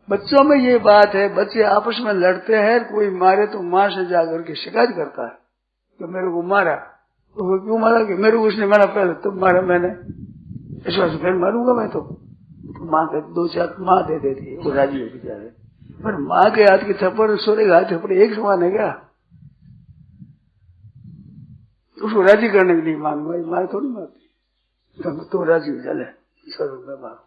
बच्चों में ये बात है, बच्चे आपस में लड़ते हैं, कोई मारे तो माँ से जाकर के शिकायत करता है कि मेरे को मारा। तो क्यों मारा? कि मेरे को उसने मारा पहले, तुम मारा मैंने, इस वजह से फिर मारूंगा मैं। तो माँ के 2-4 माँ दे देती है, वो राजी हो बेचारे। पर माँ के हाथ की थप्पड़ सोरे के हाथ थप्पड़ एक समान है क्या? उसको राजी करने के लिए मांगूंगा, माँ थोड़ी मारती, तो राजी हो जाए ईश्वर में मारो।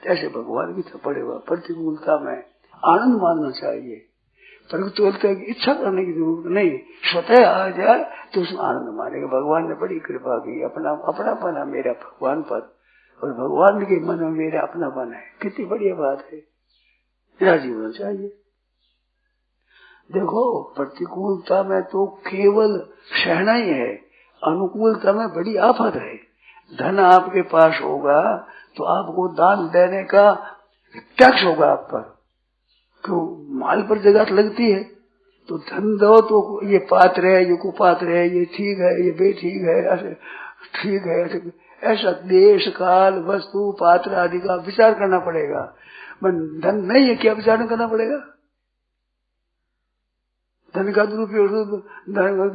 ऐसे भगवान की थप्पड़ हुआ प्रतिकूलता में आनंद मानना चाहिए, प्रतिकूलता की इच्छा करने की जरूरत नहीं। स्वतः आ जाए तो उसमें आनंद मानेगा। भगवान ने बड़ी कृपा की, अपनापन है मेरा भगवान पर, और भगवान के मन में मेरा अपनापन है। कितनी बढ़िया बात है, राजी होना चाहिए। देखो प्रतिकूलता में तो केवल सहना ही है, अनुकूलता में बड़ी आफत है। धन आपके पास होगा तो आपको दान देने का टैक्स होगा आप पर, क्यों? माल पर जगत लगती है। तो धन दो तो ये पात्र है, ये कुपात्र है, ये ठीक है, ये बेठीक है, ऐसे ठीक है, ऐसा देश काल वस्तु पात्र आदि का विचार करना पड़ेगा। धन नहीं है, क्या विचार करना पड़ेगा? धन का दुरुपयोग,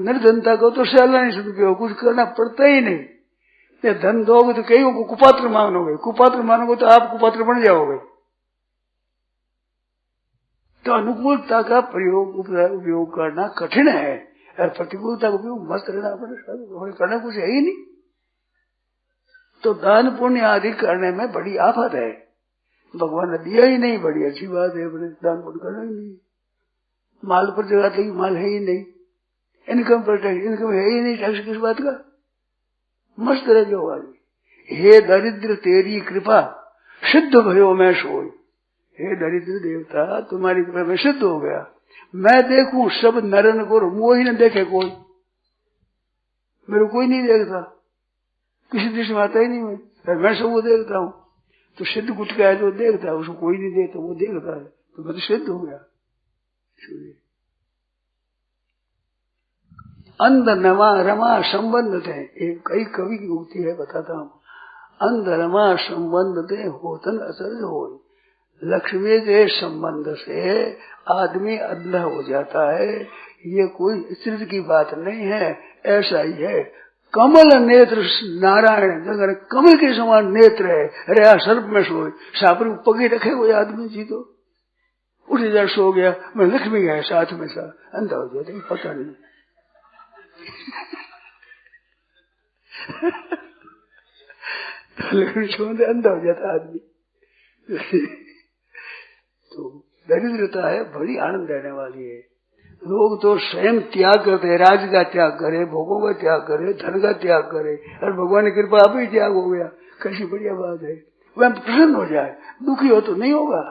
निर्धनता को तो सहला नहीं सदुपयोग, कुछ करना पड़ता ही नहीं। ये धन दोगे तो कई को कुपात्र मानोगे, कुपात्र मानोगे तो आप कुपात्र बन जाओगे। तो अनुकूलता का प्रयोग उपयोग करना कठिन है, और प्रतिकूलता का उपयोग मस्त रहना पड़ेगा, करना कुछ है ही नहीं। तो दान पुण्य आदि करने में बड़ी आफत है। भगवान ने दिया ही नहीं, बड़ी अच्छी बात है, अपने दान पुण्य करना ही नहीं। माल पर जगह लगी, माल है ही नहीं, इनकम पर टैक्स, इनकम है ही नहीं, टैक्स किस बात का? मस्त रह जाओ आदमी। हे दरिद्र तेरी कृपा सिद्ध भयो मैं सोई। हे दरिद्र देवता, तुम्हारी कृपा में सिद्ध हो गया। मैं देखूं सब नरन को, वो ही न देखे कोई, मेरे कोई नहीं देखता, किसी दृष्टि में आता ही नहीं मैं सब वो देखता हूँ। तो सिद्ध गुटका है जो देखता है, उसको कोई नहीं देखता, वो देखता है, तो मैं तो सिद्ध हो गया। अंध नमा रमा संबंध थे, एक कई कवि की उक्ति है, बताता हूँ। अंध रमा संबंध थे होतन असर हो। लक्ष्मी के संबंध से आदमी अंधा हो जाता है, ये कोई स्थिति की बात नहीं है, ऐसा ही है। कमल नेत्र नारायण, अगर कमल के समान नेत्र है, अरे सर्प में सोए, सापर पगे रखे हुए आदमी जी तो उठ जा, सो गया, मैं लक्ष्मी गया साथ में सा, अंधा हो जाता, पता नहीं। लक्ष्मी सोते अंधा हो जाता आदमी। तो दरिद्रता है बड़ी आनंद देने वाली है। लोग तो स्वयं त्याग करते हैं, राज का त्याग करे, भोगों का त्याग करे, धन का त्याग करे, और भगवान की कृपा आप ही त्याग हो गया, कैसी बढ़िया बात है। वह प्रसन्न हो जाए, दुखी हो तो नहीं होगा,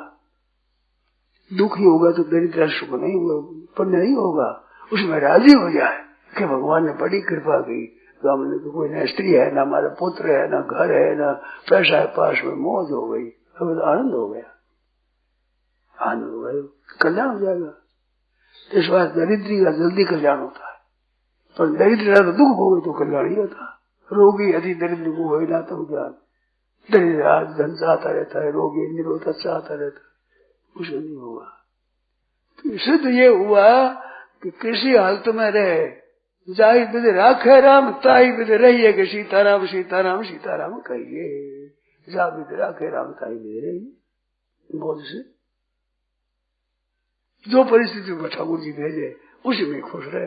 दुखी होगा तो दरिद्र सुख नहीं होगा, पुण्य नहीं होगा, उसमें राजी हो जाए कि भगवान ने बड़ी कृपा की, तो हमने तो कोई न स्त्री है, न हमारा पुत्र है, न घर है, न पैसा है पास में, मौज हो गई, अब तो आनंद हो गया, आनंद हो गया, कल्याण हो जाएगा। इस बात दरिद्री का जल्दी कल्याण होता है, पर दरिद्र तो दुख होगी तो कल्याण ही होता। रोगी यदि दरिद्र को हो ना तो ज्ञान, दरिद्र आज धन चाहता रहता है, रोगी निरोधक चाहता रहता है, उसे नहीं होगा। तो इससे तो ये हुआ कि किसी हालत में रहे, जाहि विध राखे राम ताहि विध रहिए, कि सीताराम सीताराम सीताराम कहिए, जा विध राखे राम ताहि विध रहिए। बहुत से जो परिस्थिति को ठाकुर जी भेजे उसी में खुश रहे।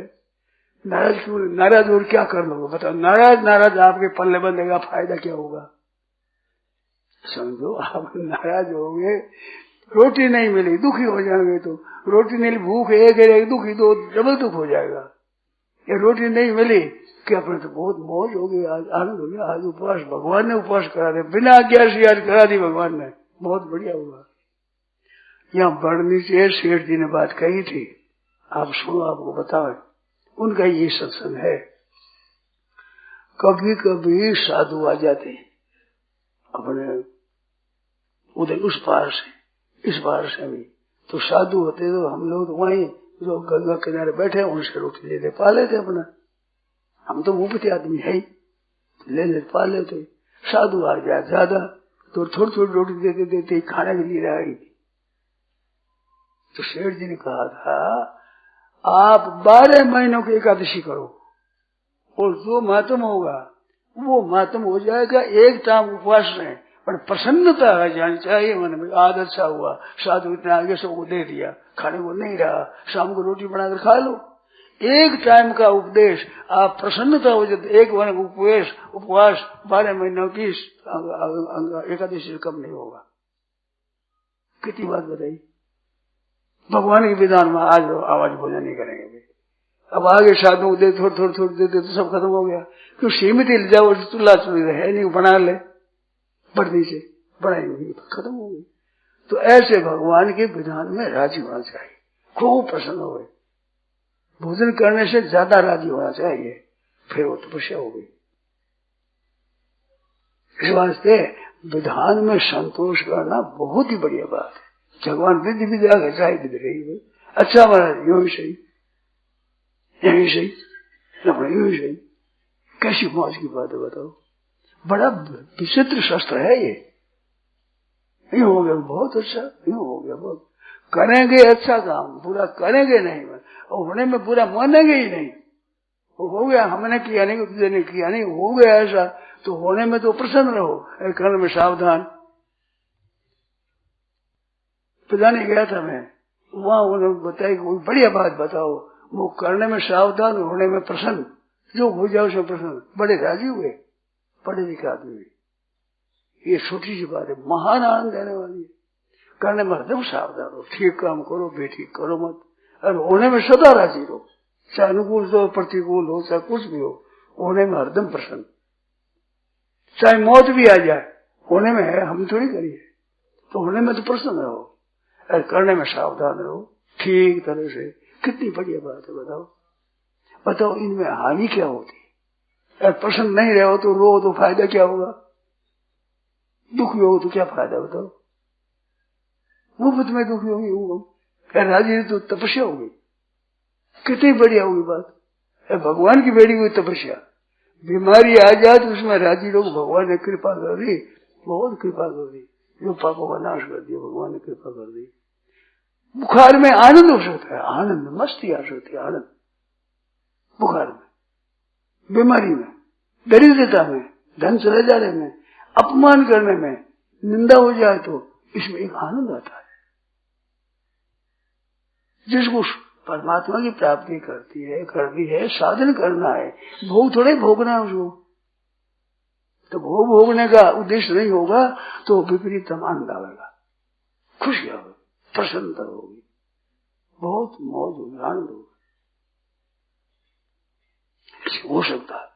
नाराज क्यों? नाराज और क्या कर लोगे बताओ? नाराज आपके पल्ले बंधेगा, फायदा क्या होगा? समझो, आप नाराज होंगे, रोटी नहीं मिली दुखी हो जाएंगे, तो रोटी नहीं, भूख एक दुखी तो डबल दुख हो जाएगा। ये रोटी नहीं मिली कि अपने तो बहुत मौज हो गई, आज आनंद हो गया, आज उपवास, भगवान ने उपवास करा दिया, बिना आज्ञा से आज करा दी भगवान ने, बहुत बढ़िया हुआ। यहाँ बढ़नी से सेठ जी ने बात कही थी, आप सुनो, आपको बताओ, उनका ये सत्संग है। कभी कभी साधु आ जाते अपने उधर उस पार से इस पार से भी, तो साधु होते तो हम लोग तो वहीं जो गंगा किनारे बैठे उनसे रोटी ले ले पा लेते अपना। हम तो मुफ्त आदमी है ही, ले ले पा लेते। साधु आ जाए ज्यादा तो थोड़ी थोड़ी रोटी देते देते खाने के लिए रहेगी। तो शेठ जी ने कहा था आप 12 महीनों की एकादशी करो और जो मातम होगा वो मातम हो जाएगा। एक टाइम उपवास में पर प्रसन्नता आ जानी चाहिए मन में। आज अच्छा हुआ साधु इतने आगे सबको दे दिया, खाने को नहीं रहा, शाम को रोटी बनाकर खा लो। एक टाइम का उपदेश, आप प्रसन्नता हो जाते। एक वन उपवास 12 महीनों की एकादशी से कम नहीं होगा। कितनी बात बताई। भगवान के विधान में आज आवाज भोजन नहीं करेंगे। अब आगे साधु को दे थोड़ी देते तो सब खत्म हो गया। क्यों सीमित ले जाओ, चूल्हा है नहीं, बना ले बढ़नी से बनाई खत्म हो गई। तो ऐसे भगवान के विधान में राजी होना चाहिए, खूब प्रसन्न हो गए। भोजन करने से ज्यादा राजी होना चाहिए, फिर वो तपस्या हो गई। इस वास्ते विधान में संतोष करना बहुत ही बढ़िया बात है। भगवान विधि विधा का चाहे विधि रही। अच्छा महाराज यूं ही सही, यही सही, यूं ही सही। कैसी मौज की बात है बताओ। बड़ा विचित्र शस्त्र है ये। यूं हो गया बहुत अच्छा, यूं हो गया बहुत। करेंगे अच्छा काम, बुरा करेंगे नहीं, और होने में बुरा मानेंगे ही नहीं। वो हो गया, हमने किया नहीं, दूसरे ने किया नहीं, हो गया ऐसा, तो होने में तो प्रसन्न रहो, करने में सावधान। पिलाने गया था मैं, वहां उन्होंने बताया कोई बढ़िया बात बताओ। वो करने में सावधान, होने में प्रसन्न, जो हो जाओ उसमें प्रसन्न। बड़े राजी हुए, पढ़े लिखे आदमी। ये छोटी सी बात है, महान आनंद देने वाली है। करने में एकदम सावधान हो, ठीक काम करो, बेठीक करो मत। और होने में सदा राजी रहो, चाहे अनुकूल हो प्रतिकूल हो, चाहे कुछ भी हो, होने में हरदम प्रसन्न। चाहे मौत भी आ जाए, होने में है, हम थोड़ी करिए, तो होने में तो प्रसन्न रहो और करने में सावधान रहो ठीक तरह से। कितनी बढ़िया बात है बताओ। बताओ इनमें हानि क्या होती है। प्रसन्न नहीं रहो तो रो तो फायदा क्या होगा, दुखी हो तो क्या फायदा बताओ। मुफ्त में दुखी होगी होगा, राजी तो तपस्या होगी, कितनी बढ़िया होगी बात। भगवान की बेड़ी हुई तपस्या। बीमारी आ जाए तो उसमें राजी लोग, भगवान ने कृपा कर दी, बहुत कृपा कर दी, जो पापों का नाश कर दिया भगवान ने कृपा कर दी। बुखार में आनंद हो सकता है, आनंद मस्ती आ सकती है, आनंद बुखार में, बीमारी में, दरिद्रता में, धन चले जाने में, अपमान करने में, निंदा हो जाए तो इसमें एक आनंद आता है। जिसको परमात्मा की प्राप्ति करनी है, साधन करना है, भोग थोड़े भोगना है उसको। तो भोग भोगने का उद्देश्य नहीं होगा तो विपरीत आनंद आएगा, खुशी होगी, प्रसन्नता होगी, बहुत मौज होगी, आनंद होगा। हो सकता है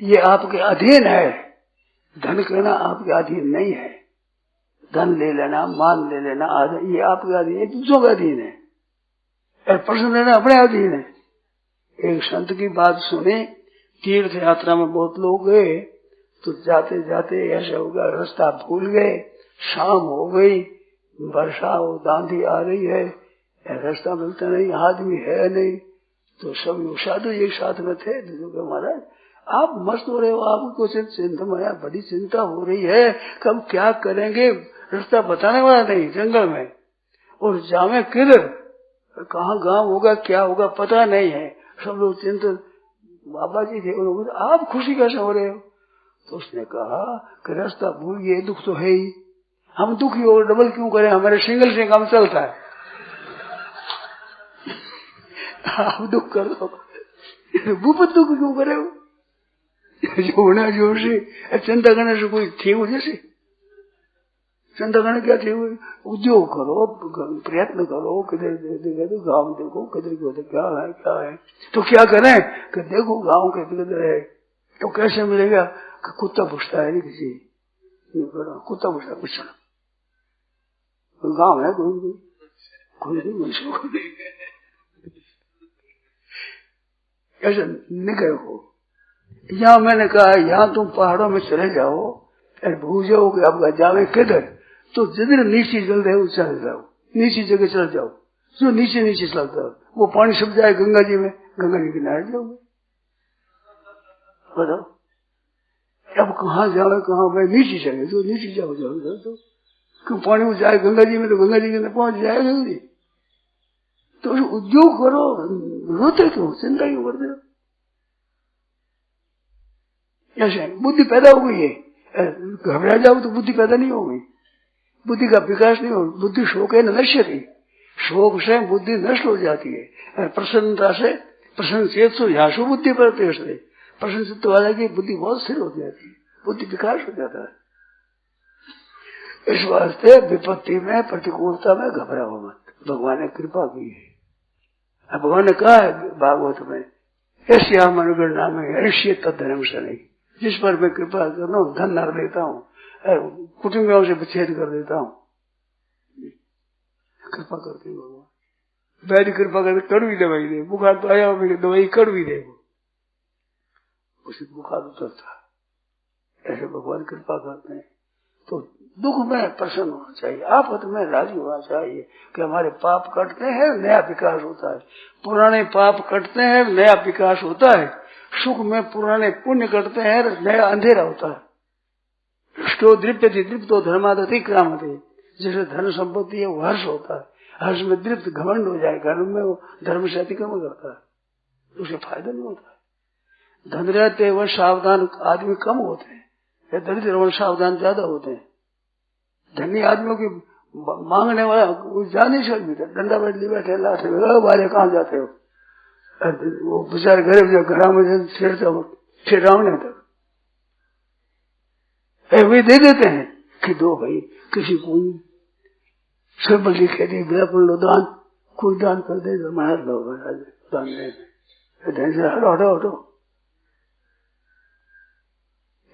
ये आपके अधीन है। धन करना आपके अधीन नहीं है। धन ले लेना, मान ले लेना, ये आपके अधीन, ये दूसरों के अधीन है, और प्रसन्न रहना अपने अधीन है। एक संत की बात सुने, तीर्थ यात्रा में बहुत लोग गए, तो जाते जाते ऐसा हो गया, रास्ता भूल गए, शाम हो गई, वर्षा हो, आंधी आ रही है, रास्ता मिलता नहीं, आदमी है नहीं। तो सब साधु एक साथ में थे, तो महाराज आप मस्त हो रहे हो, आपको चिंता में बड़ी चिंता हो रही है, कब क्या करेंगे, रास्ता बताने वाला नहीं जंगल में, और जामे किधर, कहाँ गांव होगा क्या होगा पता नहीं है। सब लोग चिंतित, बाबा जी थे, उन्होंने आप खुशी कैसे हो रहे हो। तो उसने कहा कि रास्ता भूल गए, दुख तो है ही, हम दुखी हो डबल क्यों करें, हमारे सिंगल से काम चलता है। आप दुख कर दो, भूपत दुख क्यों करे हो, जो होना जोर से चिंता करने से कोई ठीक हो, जैसे चिंता करने क्या ठीक हुई, उद्योग करो, प्रयत्न करो, किधर गाँव देखो, किधर क्या है, तो क्या करें कि देखो गाँव किधर है, तो कैसे मिलेगा कि कुत्ता पूछता है नहीं, किसी कुत्ता पूछता कुछ गाँव है, कोई कोई नहीं मनुष्य को नहीं, ऐसा निकल हो। यहाँ मैंने कहा यहाँ तुम पहाड़ों में चले जाओ और भूल जाओ कि आपका जावे किधर, तो जिधर नीचे जल रहे हो चले जाओ, नीचे जगह चले जाओ, जो नीचे नीचे चलता हो वो पानी सब जाए गंगा जी में, गंगा जी किनारे जाओगे। बताओ अब कहाँ जाओ, कहाँ भाई नीचे चले जो नीचे जाओ जाओ तो क्यों पानी में जाए गंगा जी में, तो गंगा जी के अंदर पहुंच जाएगा नहीं। तो उद्योग करो, रोते क्यों, चिंता क्यों करते हो? ऐसे बुद्धि पैदा हो गई है, घबरा जाओ तो बुद्धि पैदा नहीं होगी, बुद्धि का विकास नहीं होगा। बुद्धि शोक है नश्य थी, शोक से बुद्धि नष्ट हो जाती है। प्रसन्नता से प्रसन्न चेत सो यासु बुद्धि पर प्रसन्न चित्त वाला की बुद्धि बहुत स्थिर हो जाती है, बुद्धि विकास हो जाता है। इस वास्ते विपत्ति में प्रतिकूलता में घबराओ मत, भगवान ने कृपा की है। भगवान ने कहा है भागवत में, ऐसी मनुगण नाम है ऋषि तत्धर्म से नहीं, जिस पर मैं कृपा करना धन नर देता हूँ, कुटुंबियों से विच्छेद कर देता हूँ, कृपा करते हैं भगवान। वैद्य कृपा करते कड़वी दवाई दे, बुखार तो आया दवाई कड़वी दे, उसी बुखार उतरता है। ऐसे भगवान कृपा करते हैं। तो दुख में प्रसन्न होना चाहिए, आफत में राजी होना चाहिए कि हमारे पाप कटते हैं, नया विकास होता है। पुराने पाप कटते हैं, नया विकास होता है। सुख में पुराने पुण्य कटते हैं, नया अंधेरा होता है। स्टो दृप्यति दृप्तो धर्मादति क्रामते, जैसे धन संपत्ति है वो हर्ष होता है, हर्ष में दृप्त घमंड हो जाए, घर में वो धर्म से अतिक्रमण करता है, उसे फायदा नहीं होता है। धन रहते वह सावधान आदमी कम होते हैं, दरिद्र और सावधान ज्यादा होते हैं। धनी आदमियों की मांगने वाला जा नहीं सकते, डंडा बैठ बैठे लाते बारे कहाँ जाते हो, वो बेचारे घर में छेड़ावने तक वे दे देते हैं कि दो भाई किसी को सब लिखे दे, बिल्कुल लो दान, कोई दान कर दे तो मैं लो दान दे, हटो हटो हटो।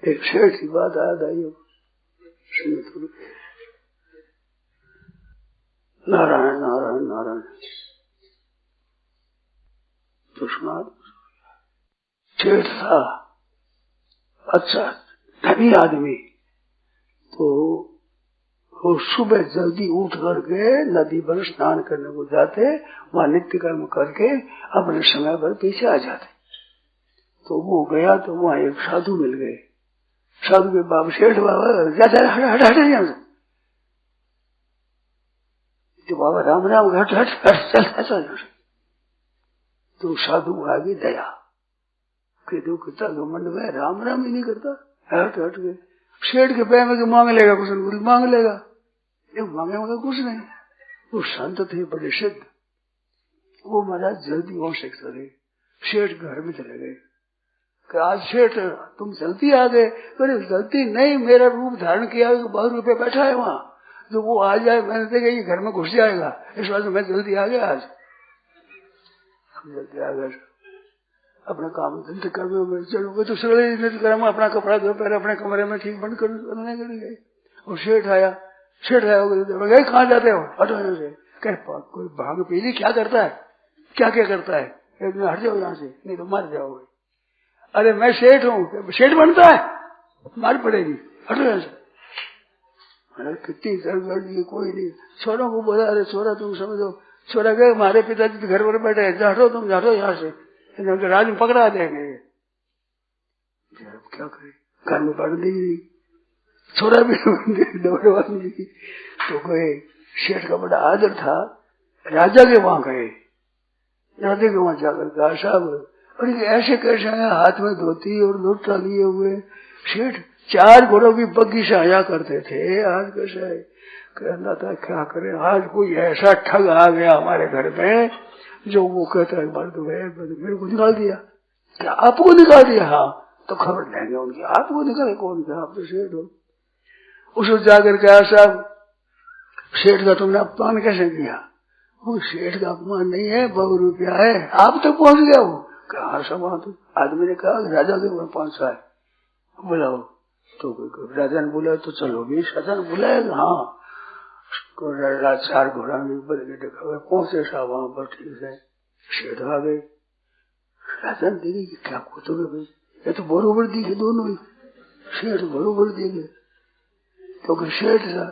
एक शेर की बात याद आई, नारायण नारायण नारायण, तो सुना शेर था अच्छा धनी आदमी, तो वो सुबह जल्दी उठ करके नदी पर स्नान करने को जाते, वहां नित्य कर्म करके अपने समय पर पीछे आ जाते। तो वो गया तो वहां एक साधु मिल गए, साधु के बाबा शेठ बाबा जाता हट हट यहाँ से, तो बाबा राम राम हट हट हट चल चल। तो साधु आगे दया कि दो कितना घमंड में राम राम ही नहीं करता, हट हट गए। शेठ के पैर में मांग लेगा कुछ नहीं, मांग लेगा, ये मांगे मांगे कुछ नहीं। वो संत थे बड़े सिद्ध, वो महाराज जल्दी हो सकते थे। शेठ घर में चले गए, आज सेठ तुम जल्दी आ गए, अरे जल्दी नहीं, मेरा रूप धारण किया, बहुत रुपये बैठा है वहाँ, जो वो आ जाए मैंने देखा ये घर में घुस जाएगा, इस वजह से मैं जल्दी आ गया। आज जल्दी आ गए, अपने काम धंधे करने में चलो तो सड़े अपना कपड़ा धो पहले अपने कमरे में ठीक बंद करने के लिए गए। और सेठ आया गए कहाँ जाते हो, हटो यहाँ से। कह कोई भांग पी ली, क्या करता है, क्या क्या करता है, एक दिन हट जाओ यहाँ से नहीं तो मर जाओगे। अरे मैं सेठ हूँ, सेठ बनता है, मार पड़ेगी, हटो यहाँ से। अरे कितनी दर्द, कोई नहीं, छोरों को बोला अरे छोरा तुम समझो, छोरा गए हमारे पिताजी घर पर बैठे, हटो तुम हटो यहाँ से, राज में पकड़ा देंगे। क्या करे, घर में पड़ दी, छोरा भी दौड़वानी। तो गए, सेठ का बड़ा आदर था, राजा के वहां गए, राजा के वहां जाकर कहा साहब अरे ऐसे कैसे हैं, हाथ में धोती और लोटा लिए हुए, सेठ 4 घोड़ों की बग्गी से आया करते थे, आज कैसा है। कहना था क्या करें, आज कोई ऐसा ठग आ गया हमारे घर में, जो वो कहता है मेरे को निकाल दिया। क्या आपको निकाल दिया? हाँ, तो खबर लेंगे उनकी, आपको निकाले कौन क्या, आप तो सेठ हो। उसको जाकर कहा साहब सेठ का तुमने अपमान कैसे किया? वो सेठ का अपमान नहीं है, 100 रुपया है, आप तक पहुंच गया। वो कहा सब आदमी ने कहा राजा के ऊपर पहुंचा है, बुलाओ। तो राजा ने बुलाया तो चलो भी, राजा ने बुलाया, हाँ रात 4 घोड़ा में बल के देखा हुआ पहुंचे साहब वहां पर ठीक है। शेठ आ गए। राजा ने देखे कि क्या खोतोगे भाई, ये तो बरोबर दिखे दोनों ही। शेठ बरोबर दिखे क्योंकि शेठ था।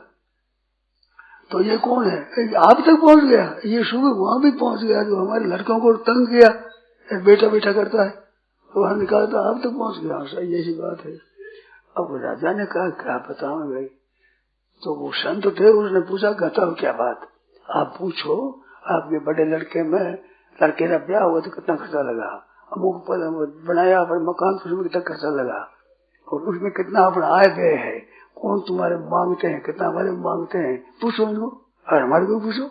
तो ये कौन है? आप तक पहुंच गया। ये सुबह वहां भी पहुंच गया जो हमारे लड़कों को तंग किया, बेटा बेटा करता है, तो वहां निकाला तो आप तक पहुंच गया। सही ऐसी बात है। अब राजा ने कहा क्या बताऊं भाई। तो वो संत थे, उसने पूछा बताओ क्या बात, आप पूछो। आपके बड़े लड़के का ब्याह हुआ तो कितना खर्चा लगा, अमुक पद बनाया पर मकान, उसमें कितना खर्चा लगा, और उसमें कितना अपना आय व्यय है, कौन तुम्हारे मांगते हैं, कितना हमारे मांगते हैं, पूछो इनको। और हमारे को पूछो।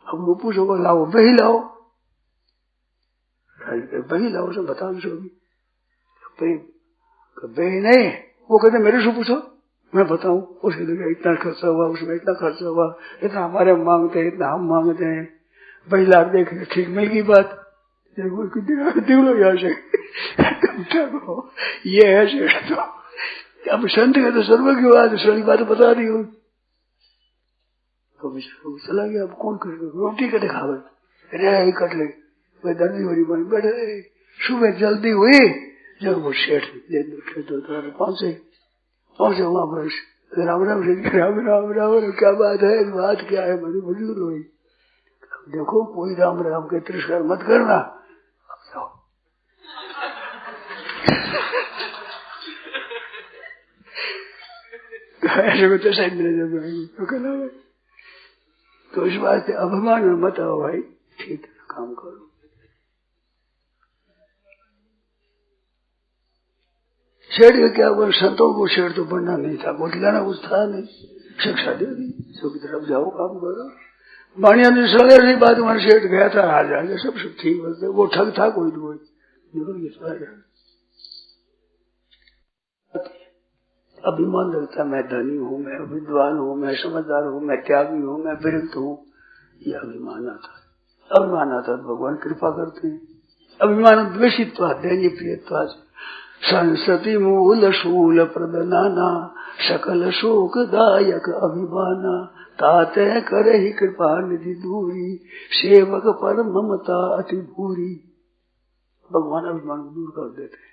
अब वो पूछो लाओ वही लाओ, वही लाओ सब बताओ। वही नहीं, वो कहते मेरे से पूछो मैं बताऊं। उसे लगा इतना खर्चा हुआ, उसमें इतना खर्चा हुआ, इतना हमारे मांगते हैं, इतना हम मांगते हैं। 2 लाख देख ठीक मिल गई बात। दिलो यहाँ से ये है। तो अब संत का तो सर्व की बात, सारी बात बता दी हो। तो चला गया। अब कौन कर रोटी का दिखावे रे कट ले भाई, दर्दी हो रही बन बैठे। सुबह जल्दी हुई जब वो शेठ पहुंचे वहां पर राम राम राम राम राम क्या बात है, बात क्या है, बड़ी बुजुर्ग हुई। देखो कोई राम राम के तिरस्कार मत करना। ऐसे को तो सही मिले जब तो कहना है। तो इस बात से अभिमान में मत आओ भाई, ठीक है काम करो। शेठ का क्या बोल, संतों को शेठ तो बनना नहीं था, कुछ लेना कुछ था नहीं, शिक्षा दे दी, सब की तरफ जाओ काम करो। बाणिया ने सवेरे बात हमारे शेठ गया था, आ जाएंगे सब ठीक बोलते। वो ठग था कोई तो निकल गया। अभिमान लगता मैं धनी हूँ, मैं विद्वान हूँ, मैं समझदार हूँ, मैं त्यागी हूँ, मैं विरक्त हूँ, ये अभिमान आता है। अभिमान आता है भगवान कृपा करते हैं। अभिमान द्वेषित्वा दैन्य प्रियत्वा संसति मूल शूल प्रदनाना सकल शोक दायक अभिमाना ताते करे ही कृपा निधि दूरी सेवक पर ममता अति भूरी। भगवान अभिमान दूर कर देते हैं।